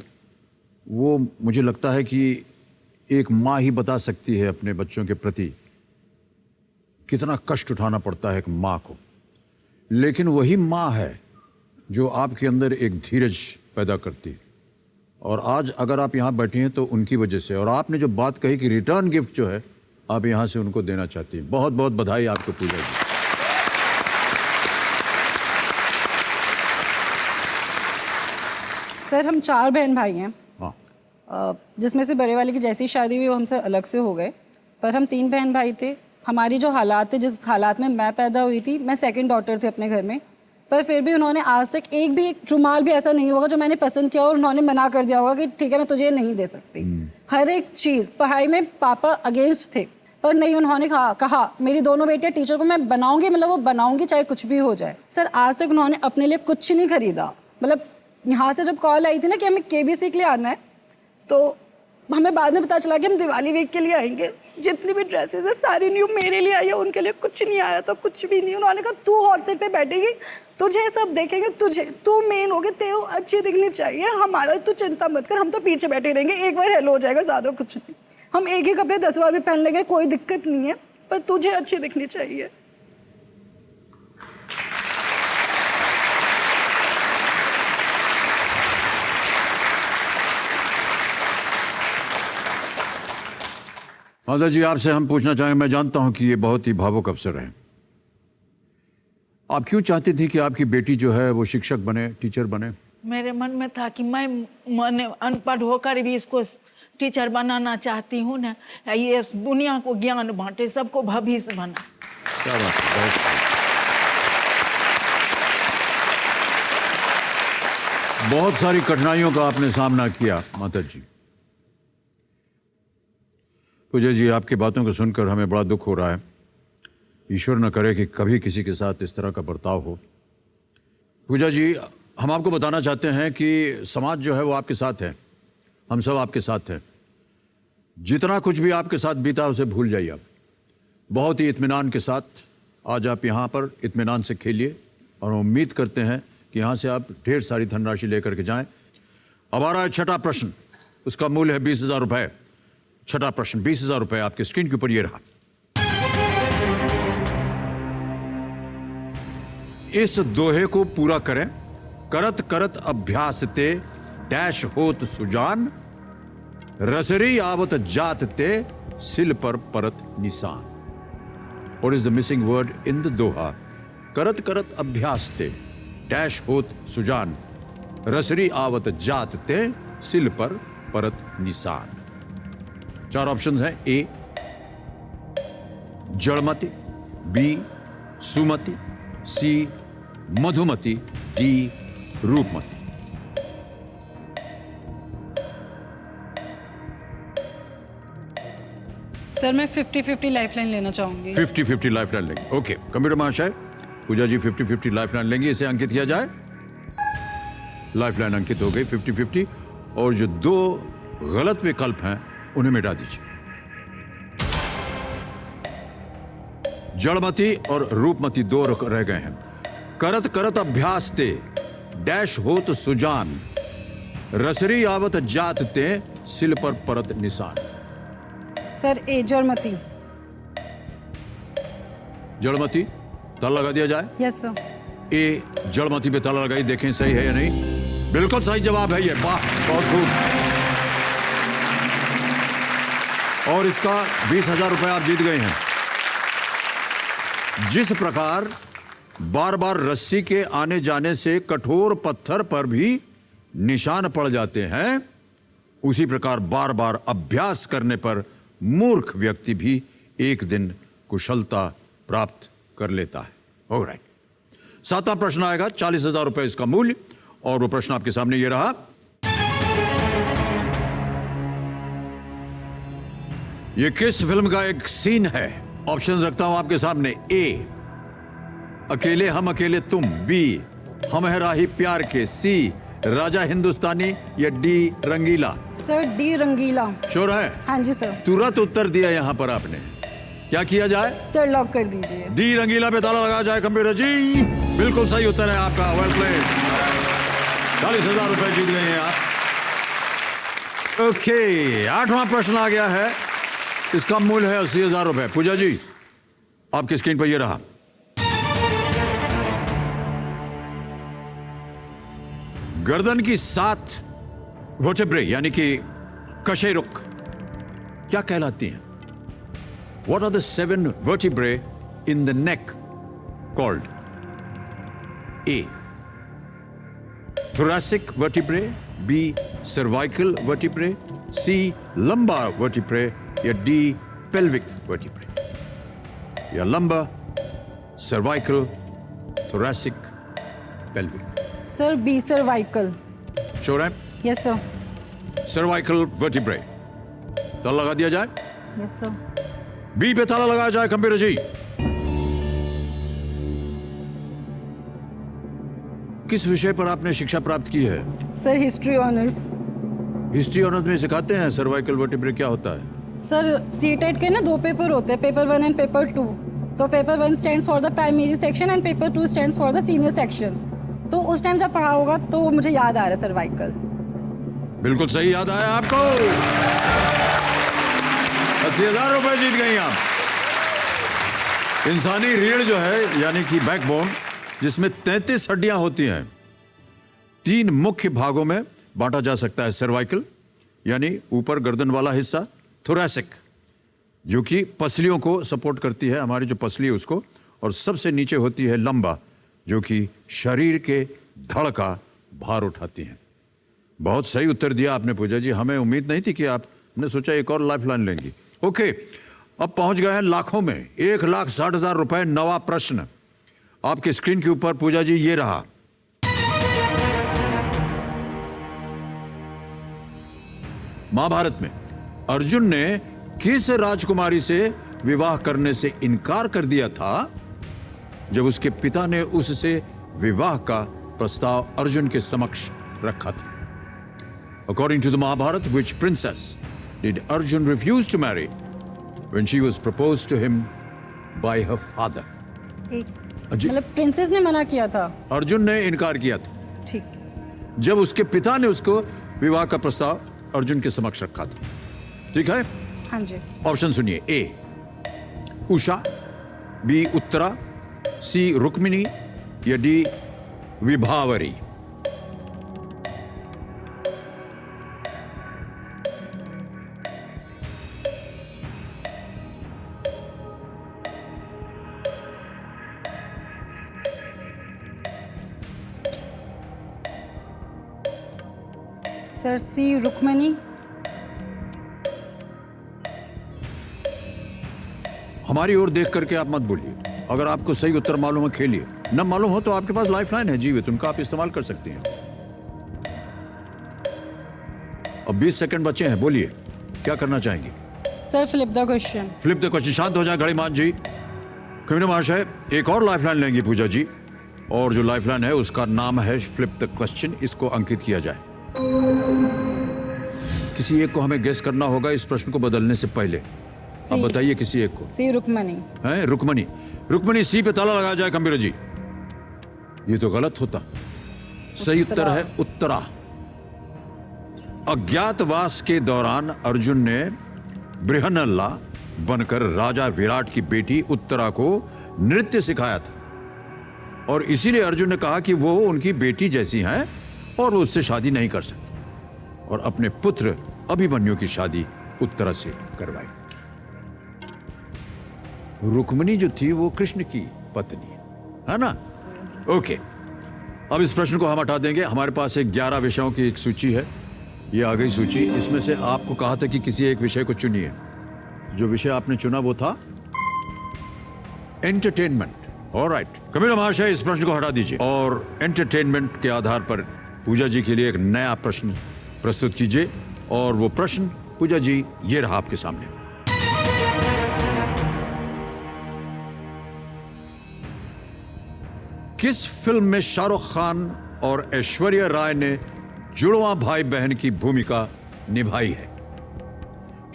वो मुझे लगता है कि एक माँ ही बता सकती है अपने बच्चों के प्रति कितना कष्ट उठाना पड़ता है एक माँ को। लेकिन वही माँ है जो आपके अंदर एक धीरज पैदा करती है, और आज अगर आप यहाँ बैठी हैं तो उनकी वजह से। और आपने जो बात कही कि रिटर्न गिफ्ट जो है आप यहाँ से उनको देना चाहती हैं, बहुत बहुत बधाई आपको पूजा जी। सर हम 4 बहन भाई हैं, हाँ, जिसमें से बड़े वाले की जैसी शादी हुई वो हमसे अलग से हो गए, पर हम 3 बहन भाई थे। हमारी जो हालात थे, जिस हालात में मैं पैदा हुई थी, मैं सेकंड डॉटर थी अपने घर में, पर फिर भी उन्होंने आज तक एक भी एक रुमाल भी ऐसा नहीं होगा जो मैंने पसंद किया और उन्होंने मना कर दिया होगा कि ठीक है मैं तुझे नहीं दे सकती। हर एक चीज़, पढ़ाई में पापा अगेंस्ट थे, पर नहीं, उन्होंने कहा मेरी दोनों बेटियां टीचर को मैं बनाऊंगी, मतलब वो बनाऊंगी चाहे कुछ भी हो जाए। सर आज तक उन्होंने अपने लिए कुछ नहीं खरीदा। मतलब यहाँ से जब कॉल आई थी ना कि हमें KBC के लिए आना है, तो हमें बाद में पता चला कि हम दिवाली वीक के लिए आएंगे। जितनी भी ड्रेसेस है सारी न्यू मेरे लिए आई है, उनके लिए कुछ नहीं आया, तो कुछ भी नहीं। उन्होंने कहा तू हॉट सीट पे बैठेगी, तुझे सब देखेंगे, तू मेन होगी, तेरे अच्छी दिखनी चाहिए, हमारा तू चिंता मत कर, हम तो पीछे बैठे रहेंगे, एक बार हेलो हो जाएगा, ज़्यादा कुछ नहीं। हम एक ही कपड़े 10 बार भी पहन लेंगे, कोई दिक्कत नहीं है, पर तुझे अच्छी दिखनी चाहिए। माता जी, आपसे हम पूछना चाहेंगे, मैं जानता हूं कि ये बहुत ही भावुक अवसर है, आप क्यों चाहती थी कि आपकी बेटी जो है वो शिक्षक बने, टीचर बने? मेरे मन में था कि मैं अनपढ़ होकर भी इसको टीचर बनाना चाहती हूँ ना, ये दुनिया को ज्ञान बांटे, सबको भविष्य बना। क्या बात है, बहुत सही। बहुत सारी कठिनाइयों का आपने सामना किया माता जी। पूजा जी, आपकी बातों को सुनकर हमें बड़ा दुख हो रहा है। ईश्वर न करे कि कभी किसी के साथ इस तरह का बर्ताव हो। पूजा जी, हम आपको बताना चाहते हैं कि समाज जो है वो आपके साथ है, हम सब आपके साथ हैं। जितना कुछ भी आपके साथ बीता उसे भूल जाइए आप। बहुत ही इत्मीनान के साथ आज आप यहाँ पर इत्मीनान से खेलिए, और हम उम्मीद करते हैं कि यहाँ से आप ढेर सारी धनराशि लेकर के जाएं। अब आ रहा है छठा प्रश्न, उसका मूल्य है 20,000 रुपये। छठा प्रश्न 20,000 रुपये आपकी स्क्रीन के ऊपर ये रहा। इस दोहे को पूरा करें। करत करत अभ्यास ते डैश होत सुजान, रसरी आवत जात ते सिल पर परत निशान। What is the missing word in the दोहा? करत करत अभ्यास ते डैश होत सुजान, रसरी आवत जात ते सिल पर परत निशान। 4 ऑप्शंस हैं। ए जड़मती, बी सुमति, सी मधुमती, डी रूपमती। सर मैं 50-50 लाइफलाइन लेना चाहूँगी। 50-50 लाइफलाइन लेंगे। ओके, कंप्यूटर महाशय, पूजा जी 50-50 लाइफलाइन लेंगी। इसे अंकित किया जाए। लाइफलाइन अंकित हो गई 50-50, और जो 2 गलत विकल्प हैं उन्हें मिटा दीजिए। जड़मती और रूपमती 2 रह गए हैं। करत करत अभ्यास ते डैश होत सुजान, रसरी आवत जात ते सिल पर परत निशान। सर ए जड़मती। जड़मती, ताला लगा दिया जाए। Yes sir. ए जड़मती पे ताला लगाई, देखें सही है या नहीं। बिल्कुल सही जवाब है ये, वाह बहुत खूब। और इसका 20,000 रुपए आप जीत गए हैं। जिस प्रकार बार बार रस्सी के आने जाने से कठोर पत्थर पर भी निशान पड़ जाते हैं, उसी प्रकार बार बार अभ्यास करने पर मूर्ख व्यक्ति भी एक दिन कुशलता प्राप्त कर लेता है। ऑलराइट, 7वां प्रश्न आएगा, 40,000 रुपए इसका मूल्य, और वो प्रश्न आपके सामने ये रहा। ये किस फिल्म का एक सीन है? ऑप्शन रखता हूं आपके सामने। ए, अकेले हम अकेले तुम। बी, हम है राही प्यार के। सी, राजा हिंदुस्तानी। या डी, रंगीला। सर डी, रंगीला। श्योर है? हाँ जी सर। तुरंत उत्तर दिया यहां पर आपने। क्या किया जाए? सर लॉक कर दीजिए। डी, रंगीला पे ताला लगाया जाए। कंप्यूटर जी बिल्कुल सही उत्तर है आपका, वेल प्लेड। 40,000 रुपए जीत गए हैं आप। ओके, 8वां प्रश्न आ गया है, इसका मूल्य है 80,000 रुपए। पूजा जी आपकी स्क्रीन पर ये रहा। गर्दन की 7 वर्टेब्रे यानी कि कशेरुक क्या कहलाती हैं? What are the 7 vertebrae in the neck called? A, thoracic vertebrae. B, cervical vertebrae. C, lumbar vertebrae. या D, pelvic vertebrae. या lumbar, cervical, thoracic, pelvic. Sir B, cervical. Sure है? Yes sir. cervical vertebrae ताला लगा दिया जाए। Yes sir. B पे ताला लगाया जाए। कंप्यूटर जी किस विषय पर आपने शिक्षा प्राप्त की है? Sir history honours. History honours में सिखाते हैं सर्वाइकल वर्टिब्रे क्या होता है? सर सीटेट के ना 2 पेपर होते हैं, पेपर 1 एंड पेपर 2। तो paper 1 stands for the primary section and paper 2 stands for the senior sections. तो उस टाइम जब पढ़ा होगा तो मुझे याद आ रहा है सर्वाइकल। बिल्कुल सही याद आया आपको। 80,000 रुपए जीत गई आप। इंसानी रीढ़ जो है यानी कि बैकबोन, जिसमें 33 हड्डियां होती हैं, 3 मुख्य भागों में बांटा जा सकता है। सर्वाइकल यानी ऊपर गर्दन वाला हिस्सा, थोरैसिक जो कि पसलियों को सपोर्ट करती है, हमारी जो पसली है उसको, और सबसे नीचे होती है लंबा जो कि शरीर के धड़ का भार उठाती है। बहुत सही उत्तर दिया आपने पूजा जी, हमें उम्मीद नहीं थी कि आपने सोचा एक और लाइफ लाइन लेंगी। ओके, अब पहुंच गए हैं लाखों में। 1,60,000 रुपए। 9वां प्रश्न आपके स्क्रीन के ऊपर पूजा जी ये रहा। महाभारत में अर्जुन ने किस राजकुमारी से विवाह करने से इनकार कर दिया था जब उसके पिता ने उससे विवाह का प्रस्ताव अर्जुन के समक्ष रखा था? According to the Mahabharata, which princess did Arjun refuse to marry when she was proposed to him by her father? मतलब प्रिंसेस ने मना किया था, अर्जुन ने इनकार किया था ठीक, जब उसके पिता ने उसको विवाह का प्रस्ताव अर्जुन के समक्ष रखा था। ठीक है? हाँ जी। ऑप्शन सुनिए। ए, उषा। बी, उत्तरा। सी, रुक्मिणी। या डी, विभावरी। सर सी, रुक्मिणी। हमारी ओर देख करके आप मत बोलिए। अगर आपको सही उत्तर मालूम हो खेलिए, न मालूम हो तो आपके पास लाइफ लाइन है जीवित, उनका आप इस्तेमाल कर सकते हैं। अब 20 सेकंड बचे हैं, बोलिए क्या करना चाहेंगे? Sir flip the question. Flip the question. शांत हो जाए गणिमान जी। कविता महाशय एक और लाइफ लाइन लेंगी पूजा जी, और जो लाइफ लाइन है उसका नाम है फ्लिप द क्वेश्चन। इसको अंकित किया जाए। किसी एक को हमें गेस करना होगा इस प्रश्न को बदलने से पहले। अब बताइए किसी एक को। सी, रुक्मिणी। है रुक्मिणी। रुक्मिणी सी पे ताला लगाया जाए कंप्यूटर जी। ये तो गलत होता, सही उत्तर है उत्तरा। अज्ञातवास के दौरान अर्जुन ने बृहन्नला बनकर राजा विराट की बेटी उत्तरा को नृत्य सिखाया था, और इसीलिए अर्जुन ने कहा कि वो उनकी बेटी जैसी हैं और वो उससे शादी नहीं कर सकती और अपने पुत्र अभिमन्यु की शादी उत्तरा से करवाई। रुक्मिणी जो थी वो कृष्ण की पत्नी है ना? ओके, अब इस प्रश्न को हम हटा देंगे। हमारे पास एक 11 विषयों की एक सूची है, ये आ गई सूची। इसमें से आपको कहा था कि किसी एक विषय को चुनिए। जो विषय आपने चुना वो था एंटरटेनमेंट। ऑलराइट, कबीर महाशय इस प्रश्न को हटा दीजिए और एंटरटेनमेंट के आधार पर पूजा जी के लिए एक नया प्रश्न प्रस्तुत कीजिए। और वो प्रश्न पूजा जी ये रहा आपके सामने। किस फिल्म में शाहरुख खान और ऐश्वर्या राय ने जुड़वा भाई बहन की भूमिका निभाई है?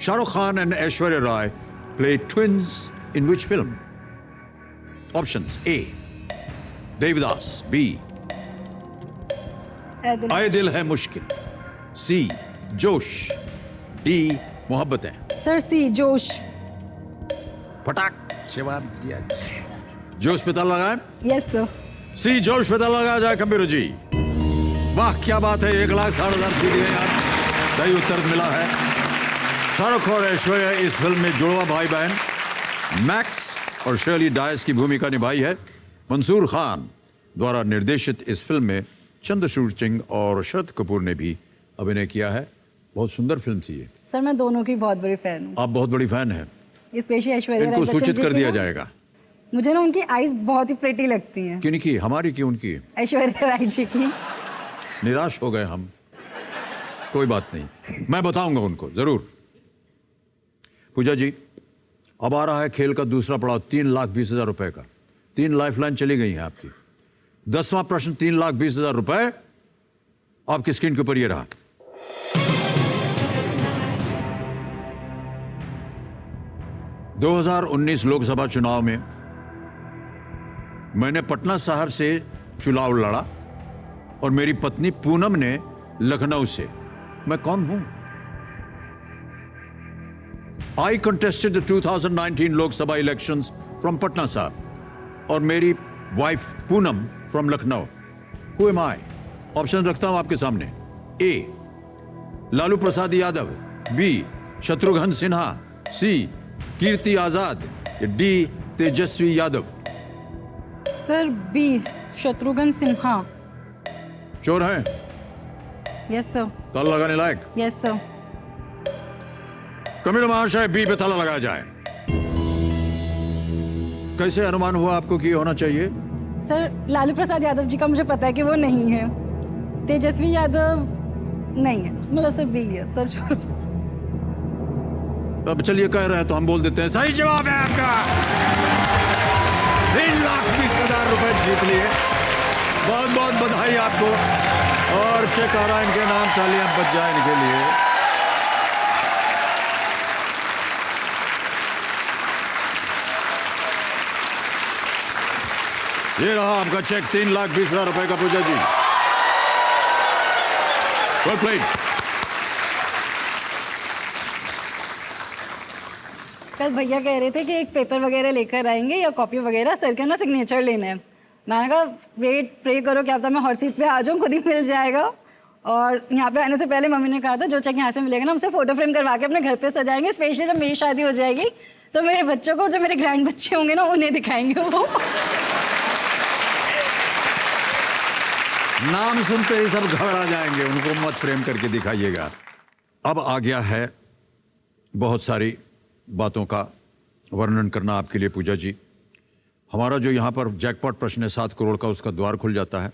Shahrukh Khan and Aishwarya Rai play twins in which film? Options: A Devdas, B Ae Dil है मुश्किल, सी जोश, डी मोहब्बतें। सर सी जोश। फटाक जवाब दिया। जोश पे ताला लगाए। Yes sir. सी जोश पे ताला लगाया जाए। कबीर जी वाह क्या बात है, 1,60,000 की दिए आप। सही उत्तर मिला है। शाहरुख और ऐश्वर्या इस फिल्म में जुड़वा भाई बहन मैक्स और शर्ली डायस की भूमिका निभाई है। मंसूर खान द्वारा निर्देशित इस फिल्म में चंद्रचूड़ सिंह और शरद कपूर ने भी अभिनय किया है। बहुत सुंदर फिल्म थी ये। सर मैं दोनों की बहुत बड़ी फैन हूँ। आप बहुत बड़ी फैन हैं। स्पेशली ऐश्वर्या राय इनको बच्चन सूचित जी कर की दिया ना, जाएगा। मुझे ना उनकी आईज बहुत ही प्रेटी लगती हैं। किनकी? हमारी की उनकी? ऐश्वर्या राय जी की। निराश हो गए हम। कोई बात नहीं, मैं बताऊंगा उनको जरूर। पूजा जी अब आ रहा है खेल का दूसरा पड़ाव, 3,20,000 रुपए का। 3 लाइफलाइन चली गई हैं आपकी। 10वां प्रश्न 3,20,000 रुपए आपकी स्क्रीन के ऊपर ये रहा। – 2019 लोकसभा चुनाव में मैंने पटना साहब से चुनाव लड़ा और मेरी पत्नी पूनम ने लखनऊ से। मैं कौन हूं? I contested the 2019 Lok Sabha elections from Patna Sahib और मेरी wife Poonam from Lucknow. Who am I? Option रखता हूं आपके सामने। A Lalu Prasad Yadav, B Shatrughan Sinha, C Kirti Azad, D Tejashwi Yadav. Sir B Shatrughan Sinha. चोर हैं? Yes sir. ताला लगाने लायक? Yes sir. कबीर महाशय बी पे ताला लगाया जाए। कैसे अनुमान हुआ आपको कि ये होना चाहिए? सर लालू प्रसाद यादव जी का मुझे पता है कि वो नहीं है। तेजस्वी यादव नहीं है, मतलब सर बी है सर। अब चलिए कह रहे हैं तो हम बोल देते हैं सही जवाब है आपका। 3,20,000 रुपए जीत लिए। बहुत बहुत बधाई आपको। और चेक आ रहा है इनके नाम, तालियां बज जाए इनके लिए। ये रहा आपका चेक 3,20,000 रुपए का पूजा जी। Well played. कल भैया कह रहे थे कि एक पेपर वगैरह लेकर आएंगे या कॉपी वगैरह, सर का ना सिग्नेचर लेना है। मैंने कहा वेट प्रे करो क्या पता मैं हॉट सीट पे आ जाऊँ, खुद ही मिल जाएगा। और यहाँ पे आने से पहले मम्मी ने कहा था जो चेक यहाँ से मिलेगा ना हमसे फोटो फ्रेम करवा के अपने घर पे सजाएंगे, स्पेशली जब मेरी शादी हो जाएगी तो मेरे बच्चों को, जो मेरे ग्रैंड बच्चे होंगे ना उन्हें दिखाएंगे वो। नाम सुनते ही सब घबरा जाएंगे, उनको मत फ्रेम करके दिखाइएगा। अब आ गया है बहुत सारी बातों का वर्णन करना आपके लिए पूजा जी। हमारा जो यहाँ पर जैकपॉट प्रश्न है 7 करोड़ का, उसका द्वार खुल जाता है।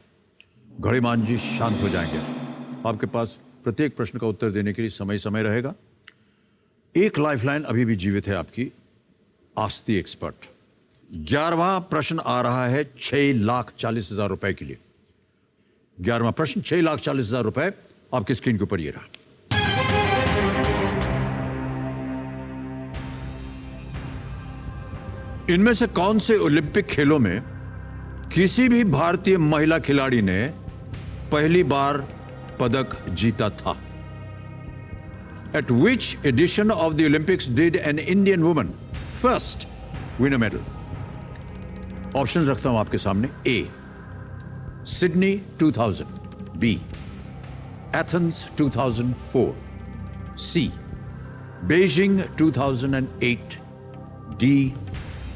घड़ीमान जी शांत हो जाएंगे। आपके पास प्रत्येक प्रश्न का उत्तर देने के लिए समय रहेगा। एक लाइफलाइन अभी भी जीवित है आपकी, आस्क द एक्सपर्ट। 11वां प्रश्न आ रहा है 6,40,000 रुपए के लिए। 11वां प्रश्न 6,40,000 रुपए आपकी स्क्रीन के ऊपर ये रहा। इनमें से कौन से ओलंपिक खेलों में किसी भी भारतीय महिला खिलाड़ी ने पहली बार पदक जीता था? At which edition of the Olympics did an Indian woman first win a medal? Option रखता हूं आपके सामने। A Sydney 2000, B Athens 2004. C. Beijing 2008. D.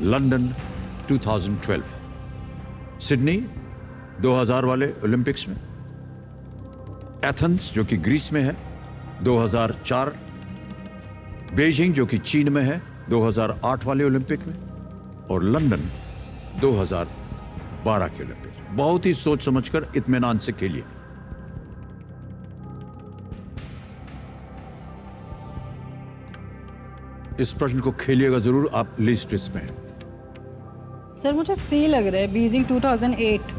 London 2012. Sydney 2000 वाले ओलंपिक्स में, एथेंस जो कि ग्रीस में है 2004, बीजिंग जो कि चीन में है 2008 वाले ओलंपिक में, और लंदन 2012 के ओलंपिक में। बहुत ही सोच समझकर इत्मीनान से खेलिए। इस प्रश्न को खेलिएगा जरूर, आप लिस्ट में हैं। सर मुझे सी लग रहा है, बीजिंग 2008।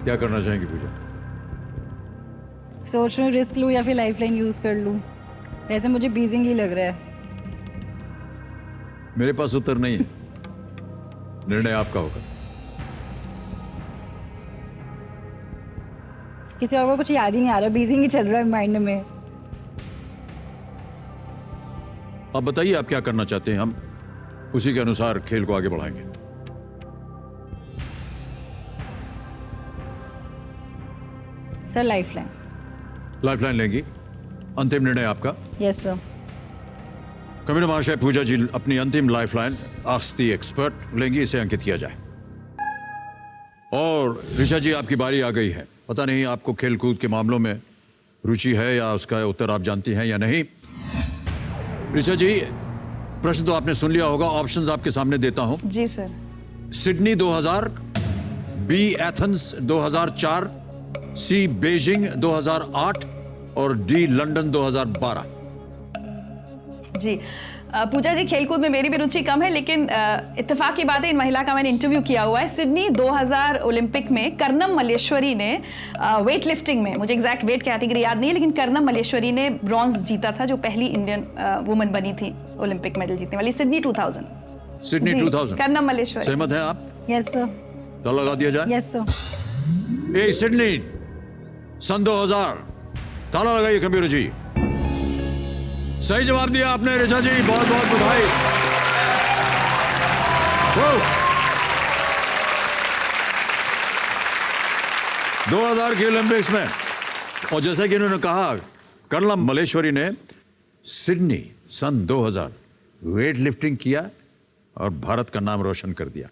क्या करना चाहेंगे पूजा? सोच रही हूँ रिस्क लूँ या फिर लाइफलाइन यूज कर लूँ। वैसे मुझे बीजिंग ही लग रहा है। मेरे पास उत्तर नहीं है, निर्णय आपका होगा। किसी और को कुछ याद ही नहीं आ रहा, बीजिंग ही चल रहा है माइंड में। अब बताइए आप क्या करना चाहते हैं, हम उसी के अनुसार खेल को आगे बढ़ाएंगे। Sir lifeline. लाइफलाइन लेंगी? अंतिम निर्णय आपका? Yes sir. कमिश्नर महाशय, पूजा जी अपनी अंतिम लाइफलाइन आस्क द एक्सपर्ट लेंगी, इसे अंकित किया जाए। और ऋचा जी आपकी बारी आ गई है। पता नहीं आपको खेलकूद के मामलों में रुचि है या उसका उत्तर आप जानती हैं या नहीं। ऋचा जी, प्रश्न तो आपने सुन लिया होगा, ऑप्शंस आपके सामने देता हूं। जी सर। सिडनी 2000, बी एथेंस 2004, सी बीजिंग 2008 और डी लंदन 2012। जी पूजा जी, खेलकूद में मेरी भी रुचि कम है, लेकिन इत्तेफाक की बात है, इन महिला का मैंने इंटरव्यू किया हुआ है। सिडनी 2000 ओलंपिक में कर्नम मल्लेश्वरी ने वेट लिफ्टिंग में, मुझे एग्जैक्ट वेट कैटेगरी याद नहीं है, लेकिन कर्नम मल्लेश्वरी ने ब्रॉन्ज जीता था, जो पहली इंडियन वुमन बनी थी ओलंपिक मेडल जीतने वाली। सिडनी 2000। सिडनी 2000। कर्नम मल्लेश्वरी। सहमत हैं आप? Yes sir. तो लगा दिया जाए। Yes sir. ए सिडनी सन 2000, ताला लगाइए कंप्यूटर जी। सही जवाब दिया आपने ऋचा जी, बहुत बहुत बधाई। 2000 के ओलंपिक्स में, और जैसे कि उन्होंने कहा, कर्नम मल्लेश्वरी ने सिडनी सन 2000 वेट लिफ्टिंग किया और भारत का नाम रोशन कर दिया।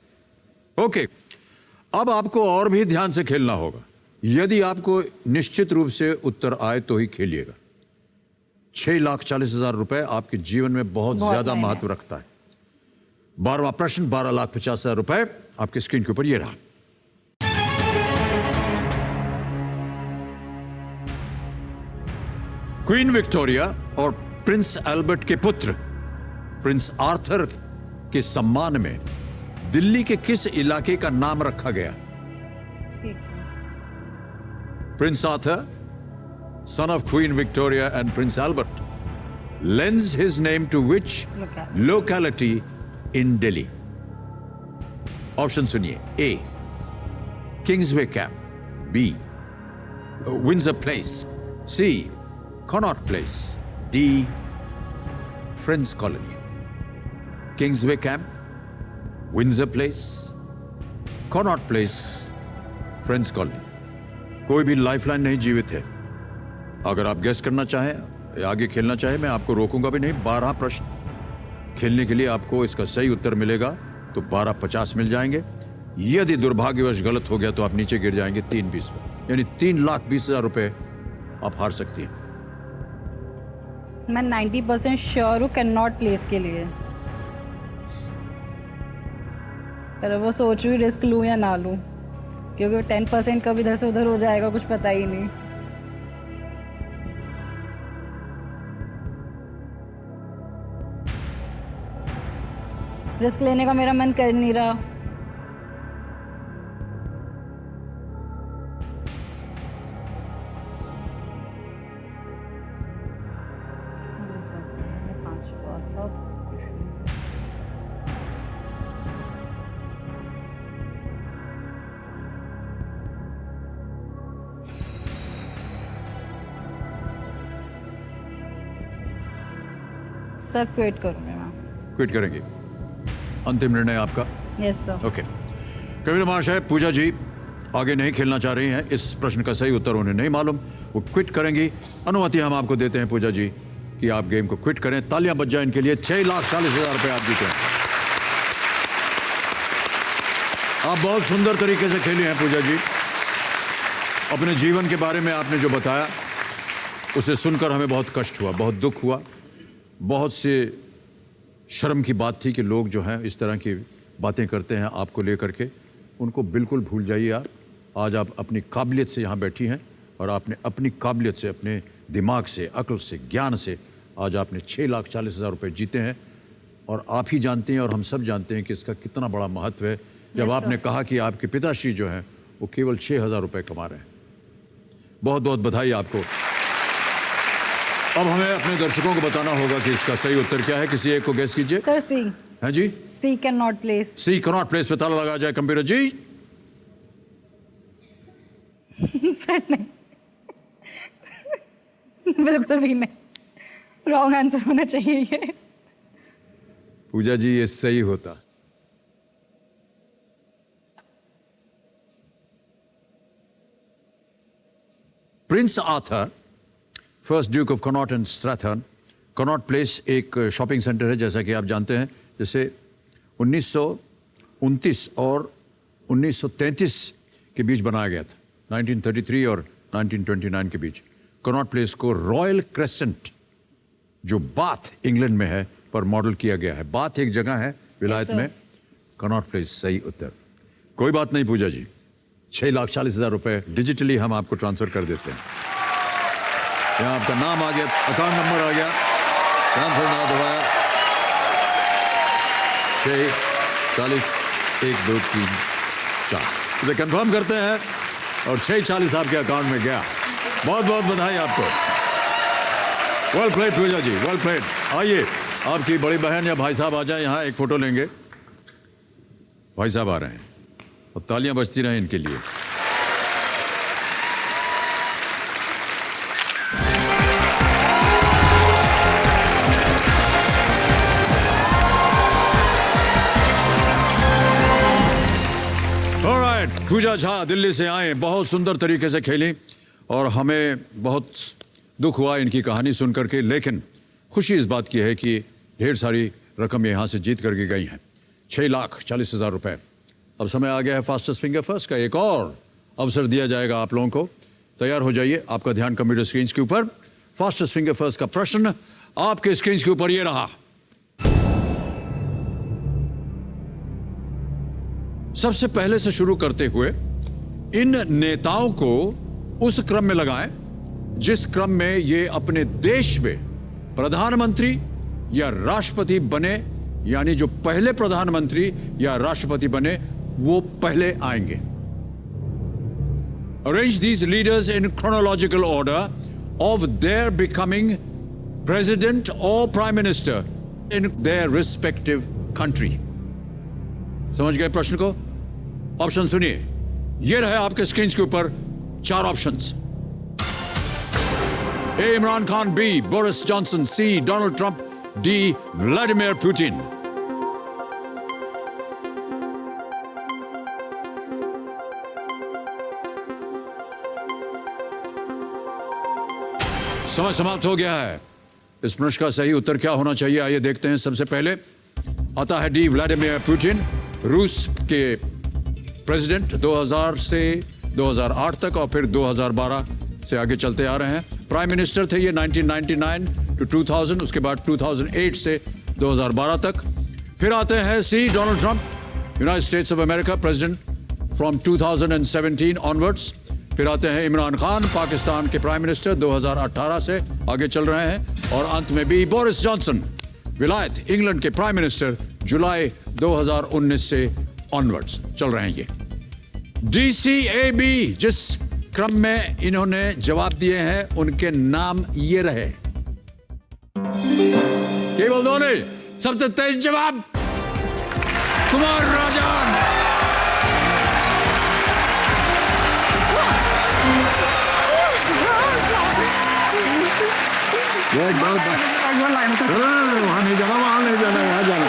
ओके, अब आपको और भी ध्यान से खेलना होगा। यदि आपको निश्चित रूप से उत्तर आए तो ही खेलिएगा। 6,40,000 रुपए आपके जीवन में बहुत ज्यादा महत्व रखता है। 12वां प्रश्न, 12,50,000 रुपए आपकी स्क्रीन के ऊपर ये रहा। क्वीन विक्टोरिया और प्रिंस एल्बर्ट के पुत्र प्रिंस आर्थर के सम्मान में दिल्ली के किस इलाके का नाम रखा गया? Prince Arthur, son of Queen Victoria and Prince Albert, lends his name to which locality in Delhi? Option सुनिए। A. Kingsway Camp. B. Windsor Place. C. Connaught Place. D. Friends Colony. Kingsway Camp, Windsor Place, Connaught Place, Friends Colony। कोई भी lifeline नहीं जीवित है। अगर आप guess करना चाहें या आगे खेलना चाहें, मैं आपको रोकूंगा भी नहीं। 12 प्रश्न खेलने के लिए आपको इसका सही उत्तर मिलेगा तो 12,50 मिल जाएंगे। यदि दुर्भाग्यवश गलत हो गया तो आप नीचे गिर जाएंगे 3,20 पर, यानी 3,20,000 रुपए आप हार सकती हैं। मैं 90% श्योर हूँ कैनॉट प्लेस के लिए, पर वो सोच रही रिस्क लूँ या ना लूँ, क्योंकि 10% कब इधर से उधर हो जाएगा कुछ पता ही नहीं। रिस्क लेने का मेरा मन कर नहीं रहा। सर क्विट करूँगी मैं। क्विट करेंगी? अंतिम निर्णय आपका? Yes sir. ओके। कविता महाशय, पूजा जी आगे नहीं खेलना चाह रही हैं, इस प्रश्न का सही उत्तर उन्हें नहीं मालूम, वो क्विट करेंगी। अनुमति हम आपको देते हैं पूजा जी कि आप गेम को क्विट करें। तालियां बज जाएं इनके लिए। 6,40,000 रुपए आप जीते हैं। आप बहुत सुंदर तरीके से खेली हैं पूजा जी। अपने जीवन के बारे में आपने जो बताया उसे सुनकर हमें बहुत कष्ट हुआ, बहुत दुख हुआ। बहुत से शर्म की बात थी कि लोग जो हैं इस तरह की बातें करते हैं आपको लेकर के, उनको बिल्कुल भूल जाइए आप। आज आप अपनी काबिलियत से यहाँ बैठी हैं और आपने अपनी काबिलियत से, अपने दिमाग से, अक्ल से, ज्ञान से आज आपने 6,40,000 रुपये जीते हैं। और आप ही जानते हैं और हम सब जानते हैं कि इसका कितना बड़ा महत्व है। जब आपने कहा कि आपके पिताश्री जो हैं वो केवल 6,000 रुपये कमा रहे हैं, बहुत बहुत बधाई आपको। अब हमें अपने दर्शकों को बताना होगा कि इसका सही उत्तर क्या है। किसी एक को गेस कीजिए। Sir C. हाँ जी, C can not place. C can not place पे ताला लगा जाए कंप्यूटर जी। सर नहीं, बिल्कुल भी नहीं, रॉन्ग आंसर होना चाहिए ये। पूजा जी ये सही होता। Prince Arthur, first Duke of Connaught and Strathearn. Connaught Place एक शॉपिंग सेंटर है, जैसा कि आप जानते हैं, जिसे 1929 और 1933 के बीच बनाया गया था, 1933 और 1929 के बीच। कनॉट प्लेस को रॉयल क्रेसेंट, जो बाथ इंग्लैंड में है, पर मॉडल किया गया है। बाथ एक जगह है विलायत में। कनॉट प्लेस सही उत्तर। कोई बात नहीं पूजा जी, 6,40,000 रुपये डिजिटली हम आपको ट्रांसफर कर देते हैं। यहाँ आपका नाम आ गया, अकाउंट नंबर आ गया, ट्रांसफर ना दबाया। 6,40,000 1 2 3 4 इसे कंफर्म करते हैं और 6,40,000 आपके अकाउंट में गया। बहुत बहुत बधाई आपको। वेल प्लेड पूजा जी, वेल प्लेड। आइए, आपकी बड़ी बहन या भाई साहब आ जाए यहाँ, एक फोटो लेंगे। भाई साहब आ रहे हैं और तालियां बजती रहें इनके लिए। ऑलराइट, पूजा झा दिल्ली से आए, बहुत सुंदर तरीके से खेली और हमें बहुत दुख हुआ इनकी कहानी सुन करके, लेकिन खुशी इस बात की है कि ढेर सारी रकम यहाँ से जीत करके गई हैं, 6,40,000 रुपये। अब समय आ गया है फास्टेस्ट फिंगर फर्स्ट का। एक और अवसर दिया जाएगा आप लोगों को। तैयार हो जाइए, आपका ध्यान कंप्यूटर स्क्रीन के ऊपर। फास्टेस्ट फिंगर फर्स्ट का प्रश्न आपके स्क्रीन के ऊपर ये रहा। सबसे पहले से शुरू करते हुए इन नेताओं को उस क्रम में लगाएं जिस क्रम में ये अपने देश में प्रधानमंत्री या राष्ट्रपति बने, यानी जो पहले प्रधानमंत्री या राष्ट्रपति बने वो पहले आएंगे। Arrange these leaders in chronological order of their becoming president or prime minister in their respective country. समझ गए प्रश्न को? ऑप्शन सुनिए, ये रहे आपके स्क्रीन के ऊपर 4 options. A Imran Khan, B Boris Johnson, C Donald Trump, D Vladimir Putin. समय समाप्त हो गया है। इस प्रश्न का सही उत्तर क्या होना चाहिए, आइए देखते हैं। सबसे पहले आता है डी व्लादिमीर पुतिन, रूस के प्रेसिडेंट 2000 से 2008 तक और फिर 2012 से आगे चलते आ रहे हैं। प्राइम मिनिस्टर थे ये 1999 टू 2000, उसके बाद 2008 से 2012 तक। फिर आते हैं C Donald Trump, United States of America president from 2017 onwards. फिर आते हैं इमरान खान, पाकिस्तान के प्राइम मिनिस्टर 2018 से आगे चल रहे हैं। और अंत में भी बोरिस जॉनसन, विलायत इंग्लैंड के प्राइम मिनिस्टर, जुलाई 2019 से ऑनवर्ड्स चल रहे हैं ये। DCAB जिस क्रम में इन्होंने जवाब दिए हैं उनके नाम ये रहे। केवल दो नहीं, सबसे तेज जवाब कुमार राजन। वहाँ नहीं जाना, वहाँ नहीं जाना, यहाँ जाना।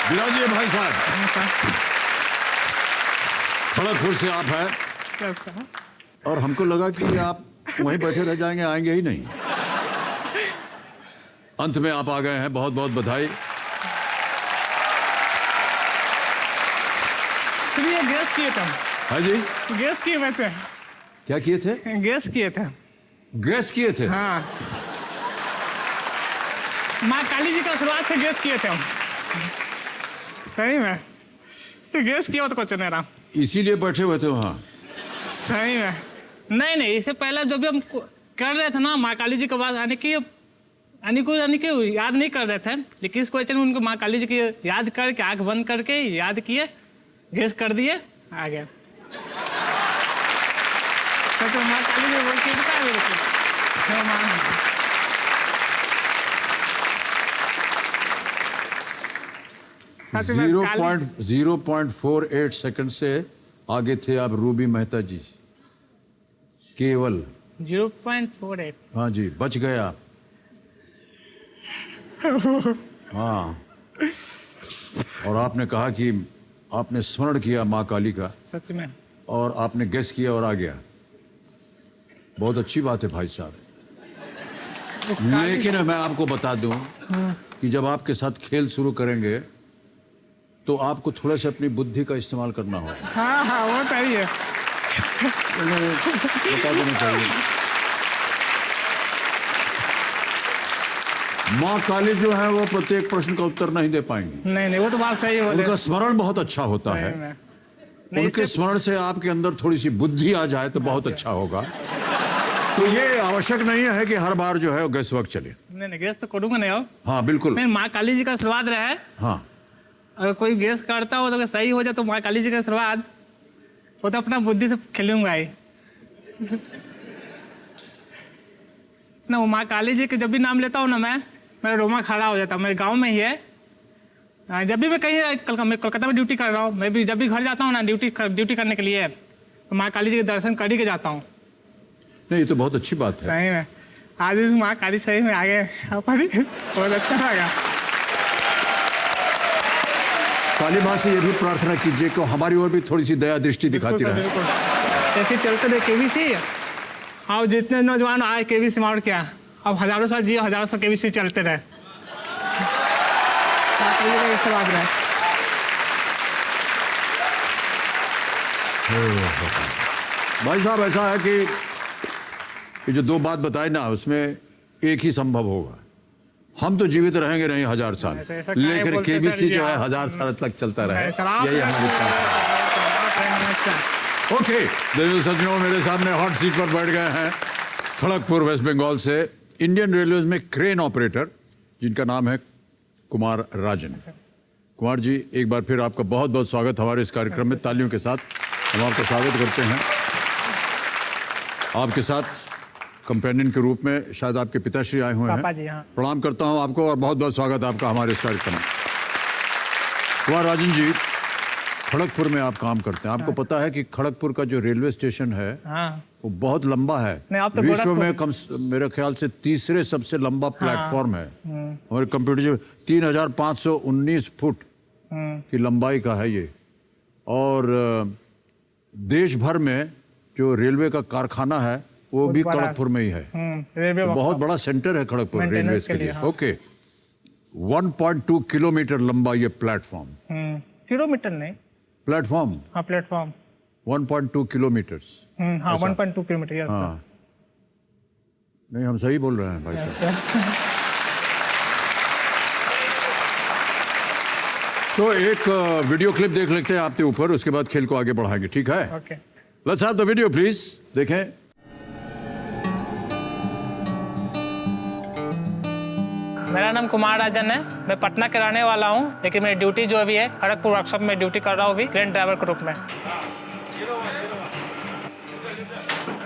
विराजिए भाई साहब। खड़गपुर से आप हैं और हमको लगा कि आप वहीं बैठे रह जाएंगे, आएंगे ही नहीं। अंत में आप आ गए हैं, बहुत बहुत बधाई। ये गैस किए थे। हाँ जी, गैस किए हुए थे। क्या किए थे? गैस किए थे। गैस किए थे? हाँ, माँ काली जी का शुरुआत से गैस किए थे हम। सही में ये गैस किया तो कुछ नहीं रहा। इसीलिए बैठे हुए थे वहाँ? सही में नहीं, इससे पहले जब भी हम कर रहे थे ना माँ काली जी के बाद यानी कि याद नहीं कर रहे थे, लेकिन इस क्वेश्चन में उनको माँ काली जी की याद करके आंख बंद करके याद किए, गैस कर दिए, आ गया। तो माँ काली जी बोल के बता मेरे को। 0.48 सेकंड से आगे थे आप रूबी मेहता जी, केवल 0.48। हाँ जी, बच गए आप। हाँ, और आपने कहा कि आपने स्मरण किया माँ काली का, सच में, और आपने गेस किया और आ गया। बहुत अच्छी बात है भाई साहब। लेकिन मैं आपको बता दूं कि जब आपके साथ खेल शुरू करेंगे तो आपको थोड़ा सा अपनी बुद्धि का इस्तेमाल करना होगा। हाँ वो तो ही है। बता देना चाहिए। माँ काली जो है वो प्रत्येक प्रश्न का उत्तर नहीं दे पाएंगी। नहीं वो तो बात सही है। उनका स्मरण बहुत अच्छा होता है। उनके स्मरण से आपके अंदर थोड़ी सी बुद्धि आ जाए तो बहुत अच्छा होगा। तो ये आवश्यक नहीं है कि हर बार जो है वो गैस वक्त चले। नहीं गैस तो करूंगा नहीं। हाँ बिल्कुल। मैं माँ काली जी का आशीर्वाद रहा है। हाँ, अगर कोई गैस करता हो तो अगर सही हो जाए तो माँ काली जी का आशीर्वाद, वो तो अपना बुद्धि से खेलूंगा ही ना। वो माँ काली जी के जब भी नाम लेता हूँ ना मैं, मेरा रोमा खड़ा हो जाता है। मेरे गांव में ही है। जब भी मैं कहीं मैं कोलकाता में ड्यूटी कर रहा हूँ, मैं भी जब भी घर जाता हूँ ना ड्यूटी करने के लिए, तो माँ काली जी के दर्शन कर ही के जाता हूँ। नहीं ये तो बहुत अच्छी बात है। सही में आज इस माँ काली सही में आ गए, बहुत अच्छा लगा। काली माँ से ये भी प्रार्थना कीजिए कि हमारी ओर भी थोड़ी सी दया दृष्टि दिखाती रहे। ऐसे चलते रहे केबीसी, और जितने नौजवान आए केबीसी में, और क्या, अब हजारों साल जिए, हजारों साल केबीसी चलते रहे। भाई साहब ऐसा है कि जो दो बात बताई ना उसमें एक ही संभव होगा। हम तो जीवित रहेंगे नहीं 1000 साल, लेकिन केबीसी जो है 1000 साल तक चलता रहे, यही हमारी प्रार्थना। ओके सज्जनों, मेरे सामने हॉट सीट पर बैठ गए हैं खड़गपुर वेस्ट बंगाल से इंडियन रेलवेज में क्रेन ऑपरेटर, जिनका नाम है कुमार राजन। कुमार जी, एक बार फिर आपका बहुत बहुत स्वागत हमारे इस कार्यक्रम में। तालियों के साथ हम आपका स्वागत करते हैं। आपके साथ कंपेनियन के रूप में शायद आपके पिताश्री आए हुए हैं। हाँ। प्रणाम करता हूं आपको और बहुत बहुत स्वागत है आपका हमारे इस कार्यक्रम में। कुमार राजन जी, खड़गपुर में आप काम करते हैं। आपको पता है कि खड़गपुर का जो रेलवे स्टेशन है वो बहुत लंबा है। तो विश्व में मेरे ख्याल से तीसरे सबसे लंबा प्लेटफॉर्म है। हमारे कंप्यूटर जो 3519 फुट की लंबाई का है ये। और देश भर में जो रेलवे का कारखाना है वो भी खड़गपुर में ही है। तो बहुत बड़ा सेंटर है खड़गपुर रेलवे के लिए। ओके, 1.2 किलोमीटर लंबा ये प्लेटफॉर्म। किलोमीटर नहीं, प्लेटफॉर्म। हाँ प्लेटफॉर्म 1.2 किलोमीटर्स। हाँ 1.2 किलोमीटर। Yes sir. नहीं हम सही बोल रहे हैं भाई साहब। तो एक वीडियो क्लिप देख लेते हैं आपके ऊपर, उसके बाद खेल को आगे बढ़ाएंगे, ठीक है? Okay, let's have the video please. देखें। मेरा नाम कुमार राजन है। मैं पटना के रहने वाला हूँ, लेकिन मेरी ड्यूटी जो अभी है खड़गपुर वर्कशॉप में ड्यूटी कर रहा हूँ अभी, क्रेन ड्राइवर के रूप में।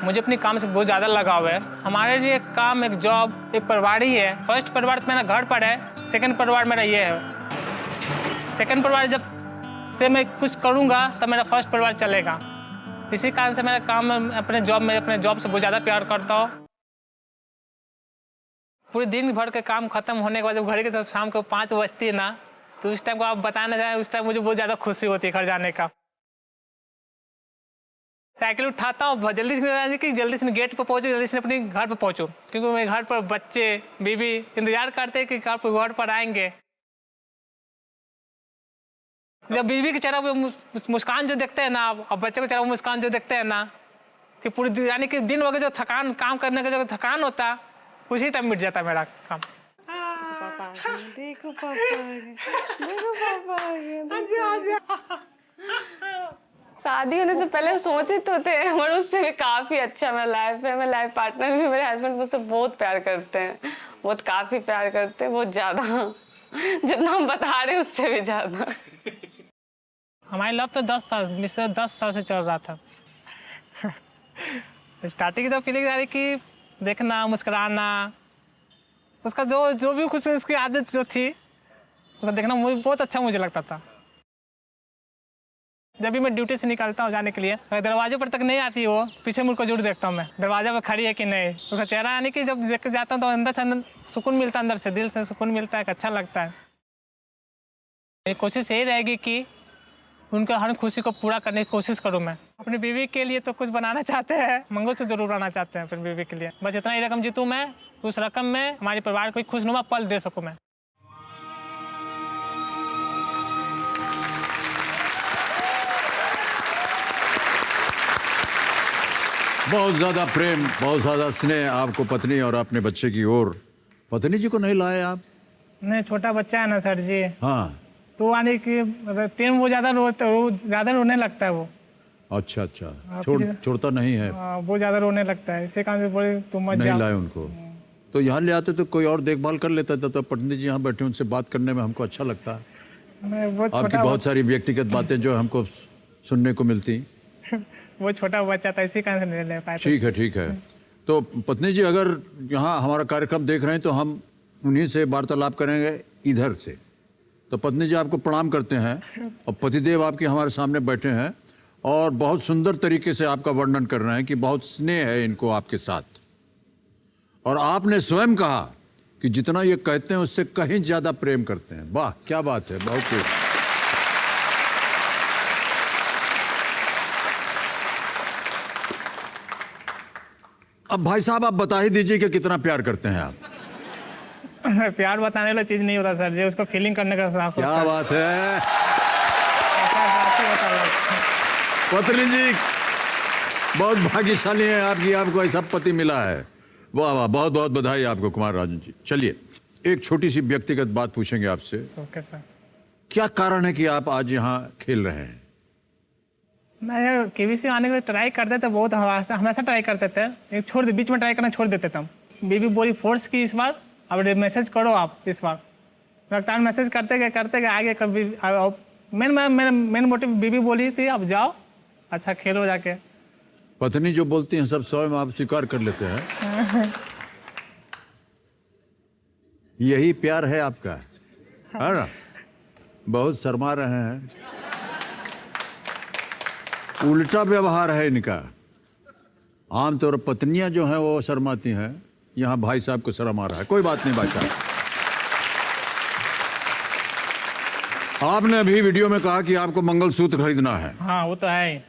मुझे अपने काम से बहुत ज़्यादा लगाव है। हमारे लिए काम, एक जॉब, एक परिवार ही है। फर्स्ट परिवार तो मेरा घर पर है, सेकंड परिवार मेरा ये है। सेकंड परिवार जब से मैं कुछ करूँगा तब मेरा फर्स्ट परिवार चलेगा। इसी कारण से मेरा काम, अपने जॉब से बहुत ज़्यादा प्यार करता हूँ। पूरे दिन भर के काम खत्म होने के बाद जब घर के जब शाम को 5 बजती है ना, तो उस टाइम को आप बताना चाहें, उस टाइम मुझे बहुत ज़्यादा खुशी होती है घर जाने का। साइकिल उठाता हूँ, जल्दी से गेट पर पहुँचूँ, जल्दी से अपने घर पर पहुँचूँ, क्योंकि मेरे घर पर बच्चे, बीवी इंतजार करते हैं कि घर पर आएंगे। जब बीवी के चेहरे पे मुस्कान जो देखते हैं ना, और बच्चे के चेहरे पे मुस्कान जो देखते हैं ना, कि पूरी यानी कि दिन भर जो थकान, काम करने का जो थकान होता है, उसी टाइम मिट जाता है मेरा काम। देखो पापा शादी होने से पहले सोचे तो थे, मगर उससे भी काफ़ी अच्छा मेरा लाइफ है। मेरा लाइफ पार्टनर भी, मेरे हस्बैंड मुझसे बहुत प्यार करते हैं, बहुत काफ़ी प्यार करते हैं, बहुत ज़्यादा, जितना हम बता रहे हैं उससे भी ज़्यादा। हमारी लव तो 10 साल से चल रहा था। स्टार्टिंग की तो फीलिंग आ रही कि देखना, मुस्कुराना, उसका जो भी कुछ उसकी आदत जो थी, उसको देखना मुझे बहुत अच्छा मुझे लगता था। जब भी मैं ड्यूटी से निकलता हूँ जाने के लिए, अगर दरवाजे पर तक नहीं आती वो, पीछे मुड़ को जरूर देखता हूँ मैं, दरवाजा पर खड़ी है कि नहीं। उसका चेहरा यानी कि जब देख के जाता हूँ तो अंदर से अंदर सुकून मिलता है, अंदर से दिल से सुकून मिलता है, अच्छा लगता है। मेरी कोशिश यही रहेगी कि उनका हर खुशी को पूरा करने की कोशिश करूँ मैं। अपनी बीवी के लिए तो कुछ बनाना चाहते हैं, मंगलसूत्र जरूर बनाना चाहते हैं अपनी बीवी के लिए। बस इतना ही रकम जीतूँ मैं, उस रकम में हमारे परिवार को एक खुशनुमा पल दे सकूँ मैं। बहुत ज़्यादा प्रेम, बहुत ज़्यादा स्नेह आपको पत्नी और अपने बच्चे की ओर। पत्नी जी को नहीं लाए आप? नहीं, छोटा बच्चा है ना सर जी। हाँ, तो यानी कि तीन वो ज़्यादा रोने लगता है वो। अच्छा, छोड़ता नहीं है। वो ज़्यादा रोने लगता है, इसी कारण से बोले तुम मत जाओ। नहीं लाए उनको, तो यहाँ ले आते तो कोई और देखभाल कर लेता था। तो पत्नी जी यहाँ बैठे, उनसे बात करने में हमको अच्छा लगता है। आपकी बहुत सारी व्यक्तिगत बातें जो हमको सुनने को मिलती। वो छोटा बच्चा था, इसी कारण से नहीं ले पाए। ठीक है। तो पत्नी जी अगर यहाँ हमारा कार्यक्रम देख रहे हैं तो हम उन्हीं से वार्तालाप करेंगे इधर से। तो पत्नी जी आपको प्रणाम करते हैं, और पतिदेव आपके हमारे सामने बैठे हैं और बहुत सुंदर तरीके से आपका वर्णन कर रहे हैं कि बहुत स्नेह है इनको आपके साथ। और आपने स्वयं कहा कि जितना ये कहते हैं उससे कहीं ज़्यादा प्रेम करते हैं। वाह, क्या बात है, बहुत खूब। अब भाई साहब आप बता ही दीजिए कि कितना प्यार करते हैं आप। प्यार बताने वाला चीज नहीं होता सर जी, उसको फीलिंग करने का साहस होता है। क्या बात है पत्नी जी, बहुत भाग्यशाली है आपकी, आपको ऐसा पति मिला है। वाह वाह, बहुत बहुत बधाई आपको कुमार राजन जी। चलिए एक छोटी सी व्यक्तिगत बात पूछेंगे आपसे। Okay sir. क्या कारण है कि आप आज यहाँ खेल रहे हैं? मैं यार केबीसी आने के लिए ट्राई करते थे, बहुत हमेशा ट्राई करते थे, एक बीच में ट्राई करना छोड़ देते थे। बीबी बोली फोर्स की इस बार, अब मैसेज करो आप इस बार। लगातार मैसेज करते गए आगे। कभी मेन मोटिव बीबी बोली थी अब जाओ, अच्छा खेलो जाके। पत्नी जो बोलती हैं सब स्वयं आप स्वीकार कर लेते हैं। यही प्यार है आपका, है ना? बहुत शर्मा रहे हैं, उल्टा व्यवहार है इनका। आमतौर पर पत्नियां जो हैं वो शर्माती हैं, यहाँ भाई साहब को शर्म आ रहा है। कोई बात नहीं भाई साहब। आपने अभी वीडियो में कहा कि आपको मंगलसूत्र खरीदना है। हाँ वो तो है।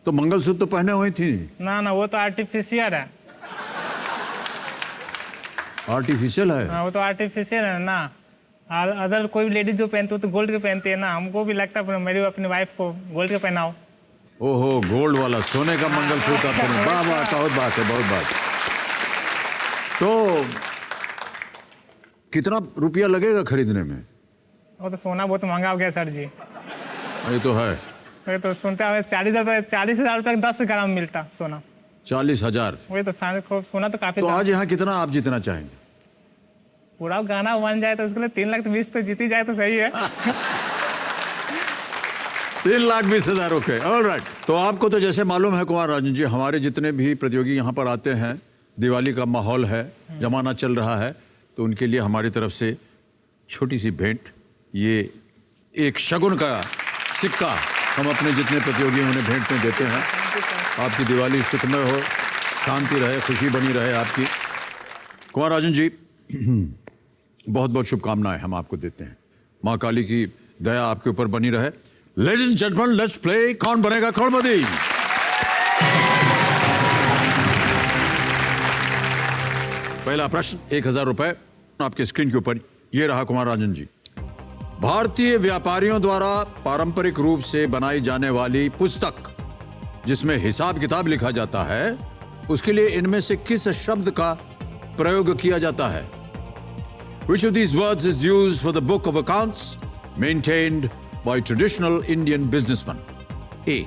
तो मंगलसूत्र तो पहने हुई थी ना, वो तो आर्टिफिशियल है। आर्टिफिशियल है? हाँ वो तो आर्टिफिशियल है ना। अदर कोई लेडीज जो पहनती है तो गोल्ड के पहनती है ना, हमको भी लगता है मेरी अपनी वाइफ को गोल्ड के पहनाओ। ओहो, गोल्ड वाला, सोने का मंगलसूत्र। वाह वाह, बहुत बात है, बहुत बात। तो कितना रुपया लगेगा खरीदने में? वो तो सोना बहुत महंगा हो गया सर जी। ये तो है। वही तो सुनते हैं 40,000 रुपये 10 ग्राम मिलता सोना। 40,000? वही तो सोना तो काफी। तो आज यहाँ कितना आप जीतना चाहेंगे? पूरा गाना बन जाए तो उसके लिए 3 लाख 20 तो जीती जाए तो सही है। 3,20,000 रुपये। ऑलराइट, तो आपको तो जैसे मालूम है कुमार राजन जी, हमारे जितने भी प्रतियोगी यहाँ पर आते हैं, दिवाली का माहौल है, जमाना चल रहा है, तो उनके लिए हमारी तरफ से छोटी सी भेंट, ये एक शगुन का सिक्का हम अपने जितने प्रतियोगी उन्हें भेंट में देते हैं। आपकी दिवाली सुखमय हो, शांति रहे, खुशी बनी रहे आपकी। कुमार राजन जी, बहुत बहुत शुभकामनाएं हम आपको देते हैं। माँ काली की दया आपके ऊपर बनी रहे। Ladies and gentleman, let's play Kaun Banega करोड़पति। पहला प्रश्न 1,000 रुपए आपके स्क्रीन के ऊपर, ये रहा कुमार राजन जी। भारतीय व्यापारियों द्वारा पारंपरिक रूप से बनाई जाने वाली पुस्तक जिसमें हिसाब किताब लिखा जाता है, उसके लिए इनमें से किस शब्द का प्रयोग किया जाता है? Which of these words is used for the book of accounts maintained by traditional Indian businessmen? A.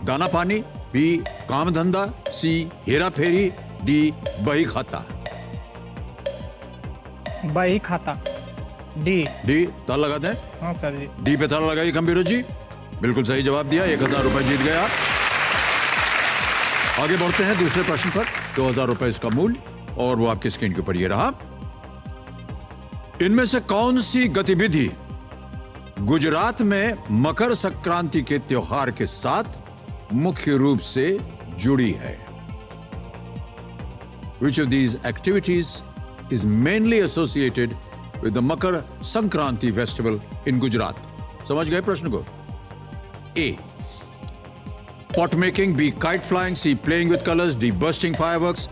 दाना पानी, B. काम धंधा, C. हेरा फेरी, D. बही खाता। बही खाता। डी। डी, ताला लगा दें। हाँ सर जी। डी पे ताला लगाइए कंप्यूटर जी। बिल्कुल सही जवाब दिया, 1,000 रुपए जीत गया। आगे बढ़ते हैं दूसरे प्रश्न पर। 2,000 रुपए इसका मूल्य, और वो आपकी स्क्रीन के ऊपर ये रहा। इनमें से कौन सी गतिविधि गुजरात में मकर संक्रांति के त्योहार के साथ मुख्य रूप से जुड़ी है? Which of these activities is mainly associated with the Makar Sankranti festival in Gujarat? समझ गए प्रश्न को? A. Pot making, B. Kite flying, C. Playing with colors, D. Bursting fireworks.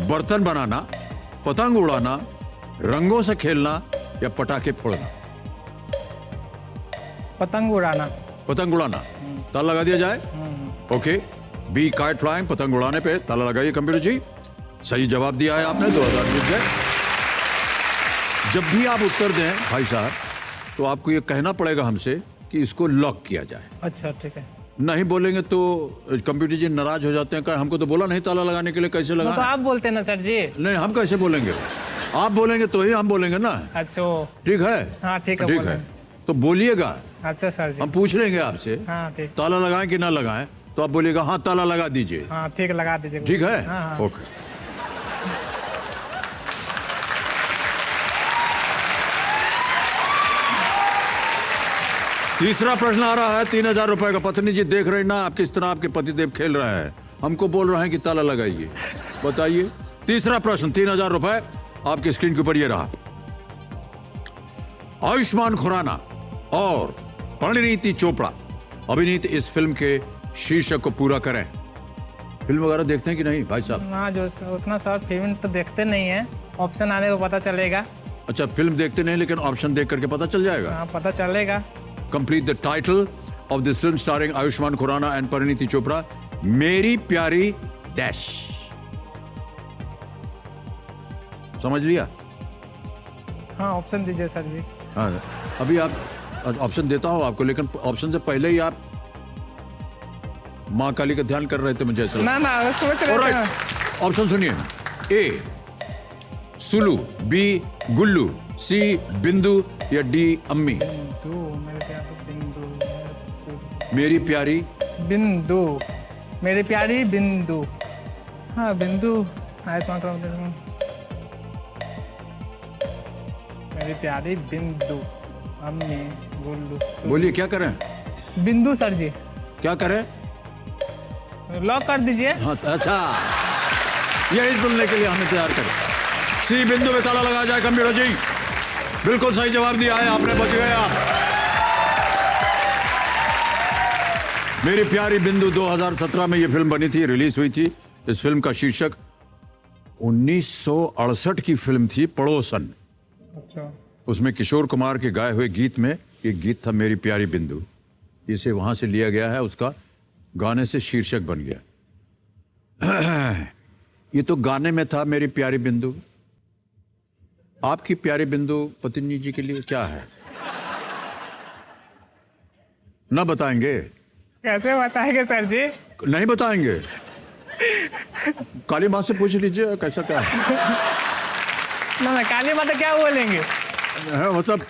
बर्तन बनाना, पतंग उड़ाना, रंगों से खेलना या पटाखे फोड़ना? पतंग उड़ाना। पतंग उड़ाना, ताला लगा दिया जाए। ओके, बी काइट फ्लाइंग, पतंग उड़ाने पे ताला लगाइए कंप्यूटर जी। सही जवाब दिया है आपने, 2,000 जीत गए। जब भी आप उत्तर दें भाई साहब, तो आपको ये कहना पड़ेगा हमसे कि इसको लॉक किया जाए। अच्छा ठीक है। नहीं बोलेंगे तो कंप्यूटर जी नाराज हो जाते हैं, कहे हमको तो बोला नहीं ताला लगाने के लिए, कैसे तो लगा? आप बोलते ना सर जी। नहीं, हम कैसे बोलेंगे? आप बोलेंगे तो ही हम बोलेंगे ना। अच्छा ठीक है? हाँ ठीक है, ठीक है, तो बोलिएगा। अच्छा सर जी। हम पूछ लेंगे आपसे हाँ ठीक। ताला लगाएं कि ना लगाएं, तो आप बोलिएगा हाँ ताला लगा दीजिए। हाँ ठीक, लगा दीजिए। ठीक है? हाँ हाँ। ओके। तीसरा प्रश्न आ रहा है 3,000 रुपए का। पत्नी जी देख रहे ना आप किस तरह आपके पतिदेव खेल रहे हैं, हमको बोल रहे हैं कि ताला लगाइए। बताइए तीसरा प्रश्न, 3,000 रुपए आपकी स्क्रीन के ऊपर ये रहा। आयुष्मान खुराना और परिणीति चोपड़ा अभिनीत इस फिल्म के शीर्षक को पूरा करें। फिल्म वगैरह देखते हैं कि नहीं भाई साहब? हाँ, जो उतना सर फिल्म तो देखते नहीं है, ऑप्शन आने को पता चलेगा। अच्छा, फिल्म देखते नहीं लेकिन ऑप्शन देख करके पता चल जाएगा। हाँ पता चलेगा। Complete the title of this film starring Ayushman Khurrana and Parineeti Chopra. मेरी प्यारी डैश। समझ लिया? हाँ ऑप्शन दीजिए सर जी। हाँ, अभी आप ऑप्शन देता हूँ आपको, लेकिन ऑप्शन से पहले ही आप माँ काली का ध्यान कर रहे थे, मुझे ऐसा ना ना सोच रहे थे। ऑप्शन सुनिए। ए सुलू, बी गुल्लू, सी बिंदु या डी अम्मी? मेरी प्यारी बिंदु, मेरी प्यारी बिंदु। हाँ बिंदु, आयुष्मान खुराना, मेरी प्यारी बिंदु, अम्मी गुल्लू। बोलिए क्या करें? बिंदु सर जी। क्या करें? लॉक कर दीजिए। हाँ अच्छा, यही सुनने के लिए हमें तैयार करें। सी बिंदु में ताला लगा जाए कंप्यूटर जी। बिल्कुल सही जवाब दिया है आपने, बच गए आप। मेरी प्यारी बिंदु 2017 में यह फिल्म बनी थी, रिलीज हुई थी। इस फिल्म का शीर्षक 1968 की फिल्म थी पड़ोसन। अच्छा। उसमें किशोर कुमार के गाए हुए गीत में एक गीत था मेरी प्यारी बिंदु, इसे वहां से लिया गया है, उसका गाने से शीर्षक बन गया। ये तो गाने में था मेरी प्यारी बिंदु। आपकी प्यारी बिंदु पत्नी जी के लिए क्या है? ना बताएंगे? कैसे बताएंगे सर जी? नहीं बताएंगे? काली माँ से पूछ लीजिए कैसा क्या है। ना काली माता क्या बोलेंगे? मतलब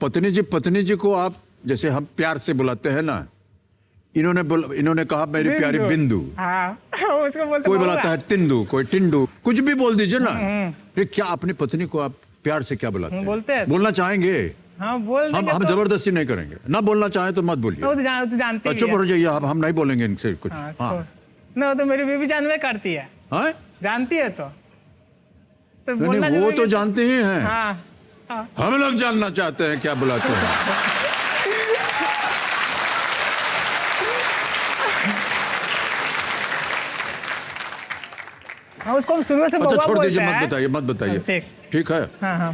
पत्नी जी को आप जैसे हम प्यार से बुलाते हैं ना, इन्होंने कहा मेरी प्यारी बिंदु, हाँ उसको बोलते कोई बबुआ। बुलाता है तिंदू, कोई टिंडू, कुछ भी बोल दीजिए ना। ये क्या अपनी पत्नी को आप प्यार से क्या बुलाते हैं? बोलते हैं। बोलना चाहेंगे? हाँ बोल हम देंगे तो- जबरदस्ती नहीं करेंगे, ना बोलना चाहे तो मत बोलिए। वो तो जानती चुप भी हो है। जाइए, हम नहीं बोलेंगे इनसे कुछ। हाँ, हाँ छोड़। ना वो तो मेरी बीवी जानवे करती है, हाँ? जानती है तो नहीं, बोलना नहीं, वो जरूरी तो है। जानते ही हैं। हाँ हाँ हम लोग जानना चाहते हैं क्या बुलाते हैं। हाँ, उसको हम शुरू से अच्छा बबुआ छोड़ दीजिए, बोलते मत हैं। बताइए, मत बताइए। ठीक। ठीक है। हाँ हाँ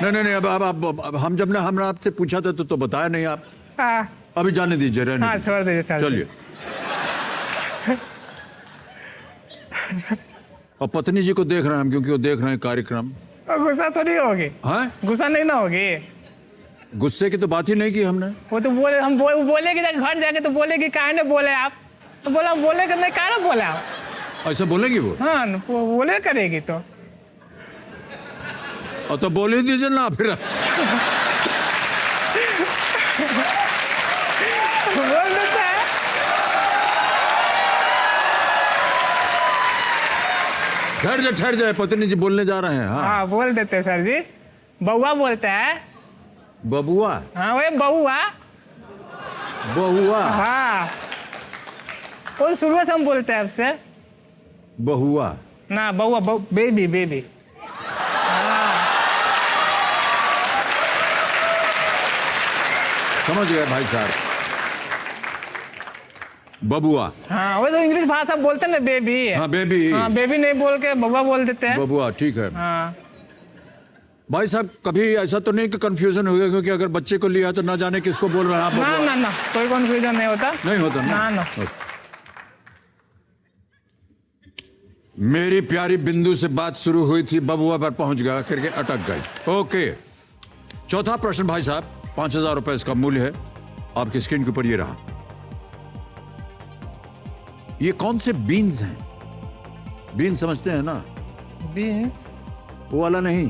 नहीं, अब हम जब ने हमने आपसे पूछा था तो बताया नहीं आप। हाँ अभी जाने दीजिए, रहने हाँ दीजिए। छोड़ दीजिए सर। चलिए। और पत्नी जी को देख रहे हैं हम, क्योंकि वो देख रहे हैं कार्यक्रम। गुस्सा थोड़ी होगी, हाँ, गुस्सा नहीं ना होगी। गुस्से की तो बात ही नहीं की हमने। वो तो बोले, हम बोलेगी घर जाके तो बोलेगी काहे ने बोले आप, तो बोला बोले कि नहीं काहे ने बोले आप। ऐसा बोलेगी वो? हाँ वो बोले करेगी तो और तो बोल ही दीजिए ना फिर। बोल देता है। ठहर जाए, पत्नी जी बोलने जा रहे हैं। हाँ, हाँ बोल देते हैं सर जी, बउआ बोलते हैं। बबुआ, हाँ वही बउआ। बहुआ, हाँ वो शुरू से हम बोलते हैं आपसे बहुआ। ना, बउआ बेबी बेबी। समझ गए भाई साहब, बबुआ। हाँ वो तो इंग्लिश भाषा बोलते हैं ना, बेबी। हाँ बेबी, हाँ बेबी नहीं बोल के बउआ बोल देते हैं। बबुआ, ठीक है। हाँ भाई साहब कभी ऐसा तो नहीं कि कंफ्यूजन हो गया, क्योंकि अगर बच्चे को लिया तो ना जाने किसको बोल रहे हैं आप? ना बबुआ। ना ना, कोई कंफ्यूजन नहीं होता। नहीं होता ना ना। मेरी प्यारी बिंदु से बात शुरू हुई थी, बबुआ पर पहुंच गया, करके अटक गई। ओके, चौथा प्रश्न भाई साहब, 5,000 रुपए इसका मूल्य है। आपकी स्क्रीन के ऊपर ये रहा। ये कौन से बीन्स हैं? बीन्स समझते हैं ना? बीन्स वो वाला नहीं,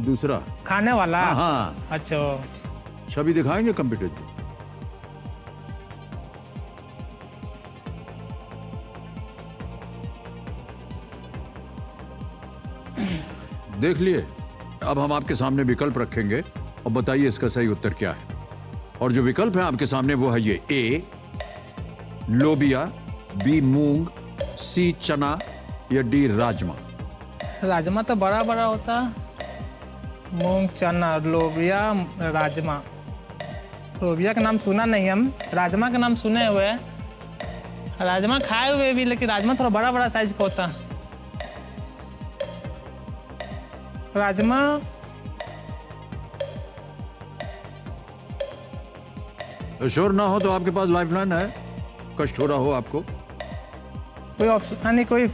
दूसरा। खाने वाला। हाँ, हाँ। अच्छा छवि दिखाएंगे कंप्यूटर जी? देख लिए। अब हम आपके सामने विकल्प रखेंगे और बताइए इसका सही उत्तर क्या है। और जो विकल्प है आपके सामने वो है ये: ए लोबिया, बी मूंग, सी चना या डी राजमा। राजमा तो बड़ा बड़ा होता, मूंग चना लोबिया राजमा। लोबिया का नाम सुना नहीं हम, राजमा का नाम सुने हुए हैं। राजमा खाए हुए भी, लेकिन राजमा थोड़ा बड़ा बड़ा साइज का होता। राजमा श्योर ना हो तो आपके पास लाइफलाइन है, कष्ट हो रहा हो आपको। कोई ऑप्शन यानी कोई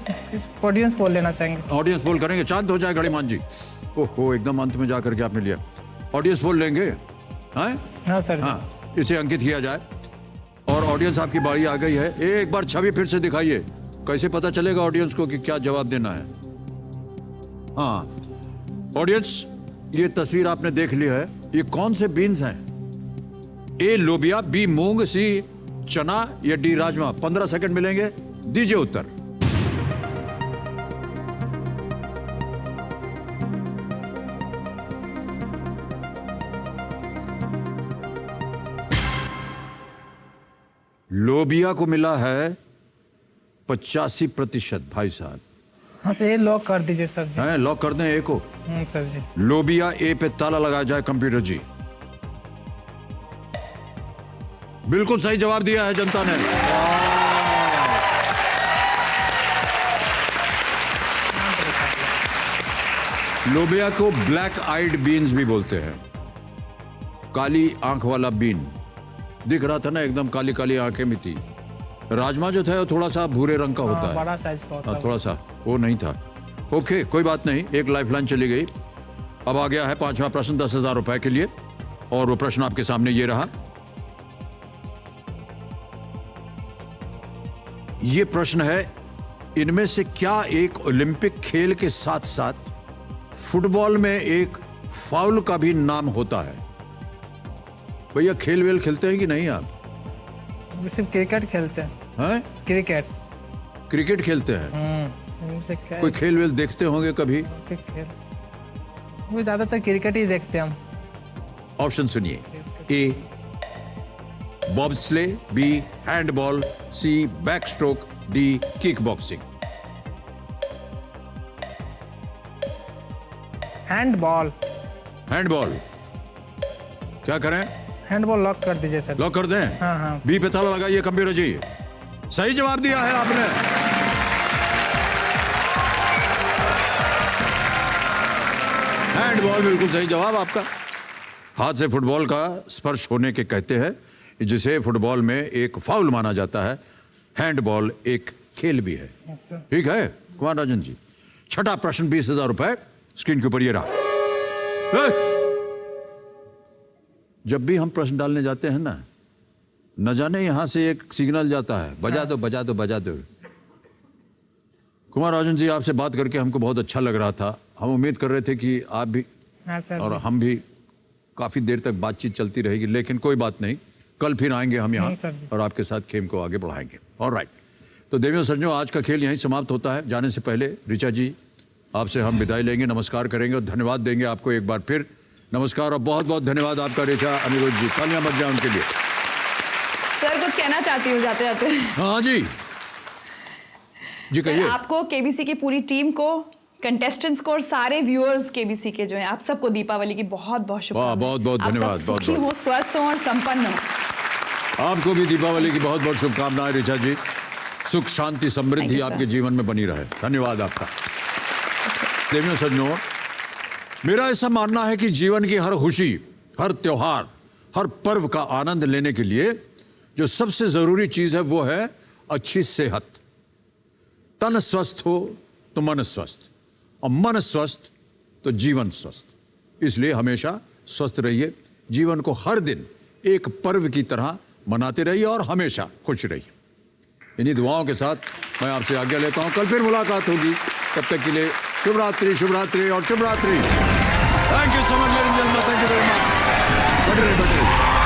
ऑडियंस बोल लेना चाहेंगे। ऑडियंस पोल करेंगे, शांत हो जाए गणिमान जी। ओहो, एकदम अंत में जाकर के आपने लिया। ऑडियंस पोल लेंगे? हाँ हाँ सर। हाँ, इसे अंकित किया जाए। और ऑडियंस आपकी बारी आ गई है। एक बार छवि फिर से दिखाइए, कैसे पता चलेगा ऑडियंस को कि क्या जवाब देना है। हाँ ऑडियंस, ये तस्वीर आपने देख ली है। ये कौन से बीन्स हैं? ए लोबिया, बी मूंग, सी चना या डी राजमा। 15 सेकंड मिलेंगे, दीजिए उत्तर। लोबिया को मिला है 85% भाई साहब। हाँ सर, ये लॉक कर दीजिए सर जी। हैं, लॉक कर दें ए को? सर जी। लोबिया ए पे ताला लगाया जाए कंप्यूटर जी। बिल्कुल सही जवाब दिया है जनता ने। लोबिया को ब्लैक आइड बीन्स भी बोलते हैं, काली आंख वाला बीन। दिख रहा था ना, एकदम काली काली आंखें में थी। राजमा जो था वो थोड़ा सा भूरे रंग का होता है, बड़ा साइज का होता है। थोड़ा सा वो नहीं था। ओके, कोई बात नहीं, एक लाइफलाइन चली गई। अब आ गया है पांचवा प्रश्न 10,000 रुपए के लिए। और वो प्रश्न आपके सामने ये रहा। ये प्रश्न है, इनमें से क्या एक ओलंपिक खेल के साथ साथ फुटबॉल में एक फाउल का भी नाम होता है? भैया खेल वेल खेलते हैं कि नहीं आप? सिर्फ क्रिकेट खेलते हैं। हैं? क्रिकेट। क्रिकेट खेलते हैं? हमसे क्या कोई खेल वेल देखते होंगे कभी? खेल वो ज़्यादातर क्रिकेट ही देखते हैं हम। ऑप्शन सुनिए। A bobsleigh, B handball, C back stroke, D kick boxing. Handball. Handball क्या करें? हैंडबॉल लॉक कर दीजिए सर। लॉक कर दें? हाँ, हाँ। बी पे ताला लगाइए कंप्यूटर जी। सही जवाब दिया है आपने। हैंडबॉल बिल्कुल सही जवाब आपका। हाथ से फुटबॉल का स्पर्श होने के कहते हैं, जिसे फुटबॉल में एक फाउल माना जाता है। हैंडबॉल एक खेल भी है। Yes, sir। ठीक है कुमार राजन जी। छठा प्रश्न 20,000 रुपए स्क्रीन के ऊपर ये रहा। जब भी हम प्रश्न डालने जाते हैं ना, न जाने यहां से एक सिग्नल जाता है, बजा दो बजा दो बजा दो। कुमार राजन जी, आपसे बात करके हमको बहुत अच्छा लग रहा था। हम उम्मीद कर रहे थे कि आप भी हाँ सर। और हम भी काफी देर तक बातचीत चलती रहेगी, लेकिन कोई बात नहीं, कल फिर आएंगे हम यहाँ सर जी। और आपके साथ खेल को आगे बढ़ाएंगे। ऑलराइट, तो देवियों सज्जनों, आज का खेल यहीं समाप्त होता है। जाने से पहले ऋचा जी, आपसे हम विदाई लेंगे, नमस्कार करेंगे और धन्यवाद देंगे आपको एक बार फिर। नमस्कार और बहुत बहुत धन्यवाद आपका ऋचा, अनिरुद्ध जी। तालियां बज जाए उनके लिए। सर कुछ कहना चाहती हूँ जाते जाते। हाँ जी जी सर, कहिए। आपको, केबीसी की पूरी टीम को, कंटेस्टेंट्स को और सारे व्यूअर्स केबीसी के जो हैं, आप सबको दीपावली की बहुत बहुत शुभकामनाएं। बहुत बहुत आप सब धन्यवाद। बहुत सुखी हो, स्वस्थ हो और संपन्न हो। आपको भी दीपावली की बहुत बहुत शुभकामनाएं ऋचा जी। सुख शांति Thank समृद्धि you, sir। आपके जीवन में बनी रहे। धन्यवाद आपका। देवियों सज्जनों, मेरा ऐसा मानना है कि जीवन की हर खुशी, हर त्योहार, हर पर्व का आनंद लेने के लिए जो सबसे जरूरी चीज है वो है अच्छी सेहत। तन स्वस्थ हो तो मन स्वस्थ, और मन स्वस्थ तो जीवन स्वस्थ। इसलिए हमेशा स्वस्थ रहिए, जीवन को हर दिन एक पर्व की तरह मनाते रहिए और हमेशा खुश रहिए। इन्हीं दुआओं के साथ मैं आपसे आज्ञा लेता हूं। कल फिर मुलाकात होगी, तब तक के लिए शुभ रात्रि, शुभ रात्रि और शुभ रात्रि। Thank you so much ladies and gentleman, thank you very much.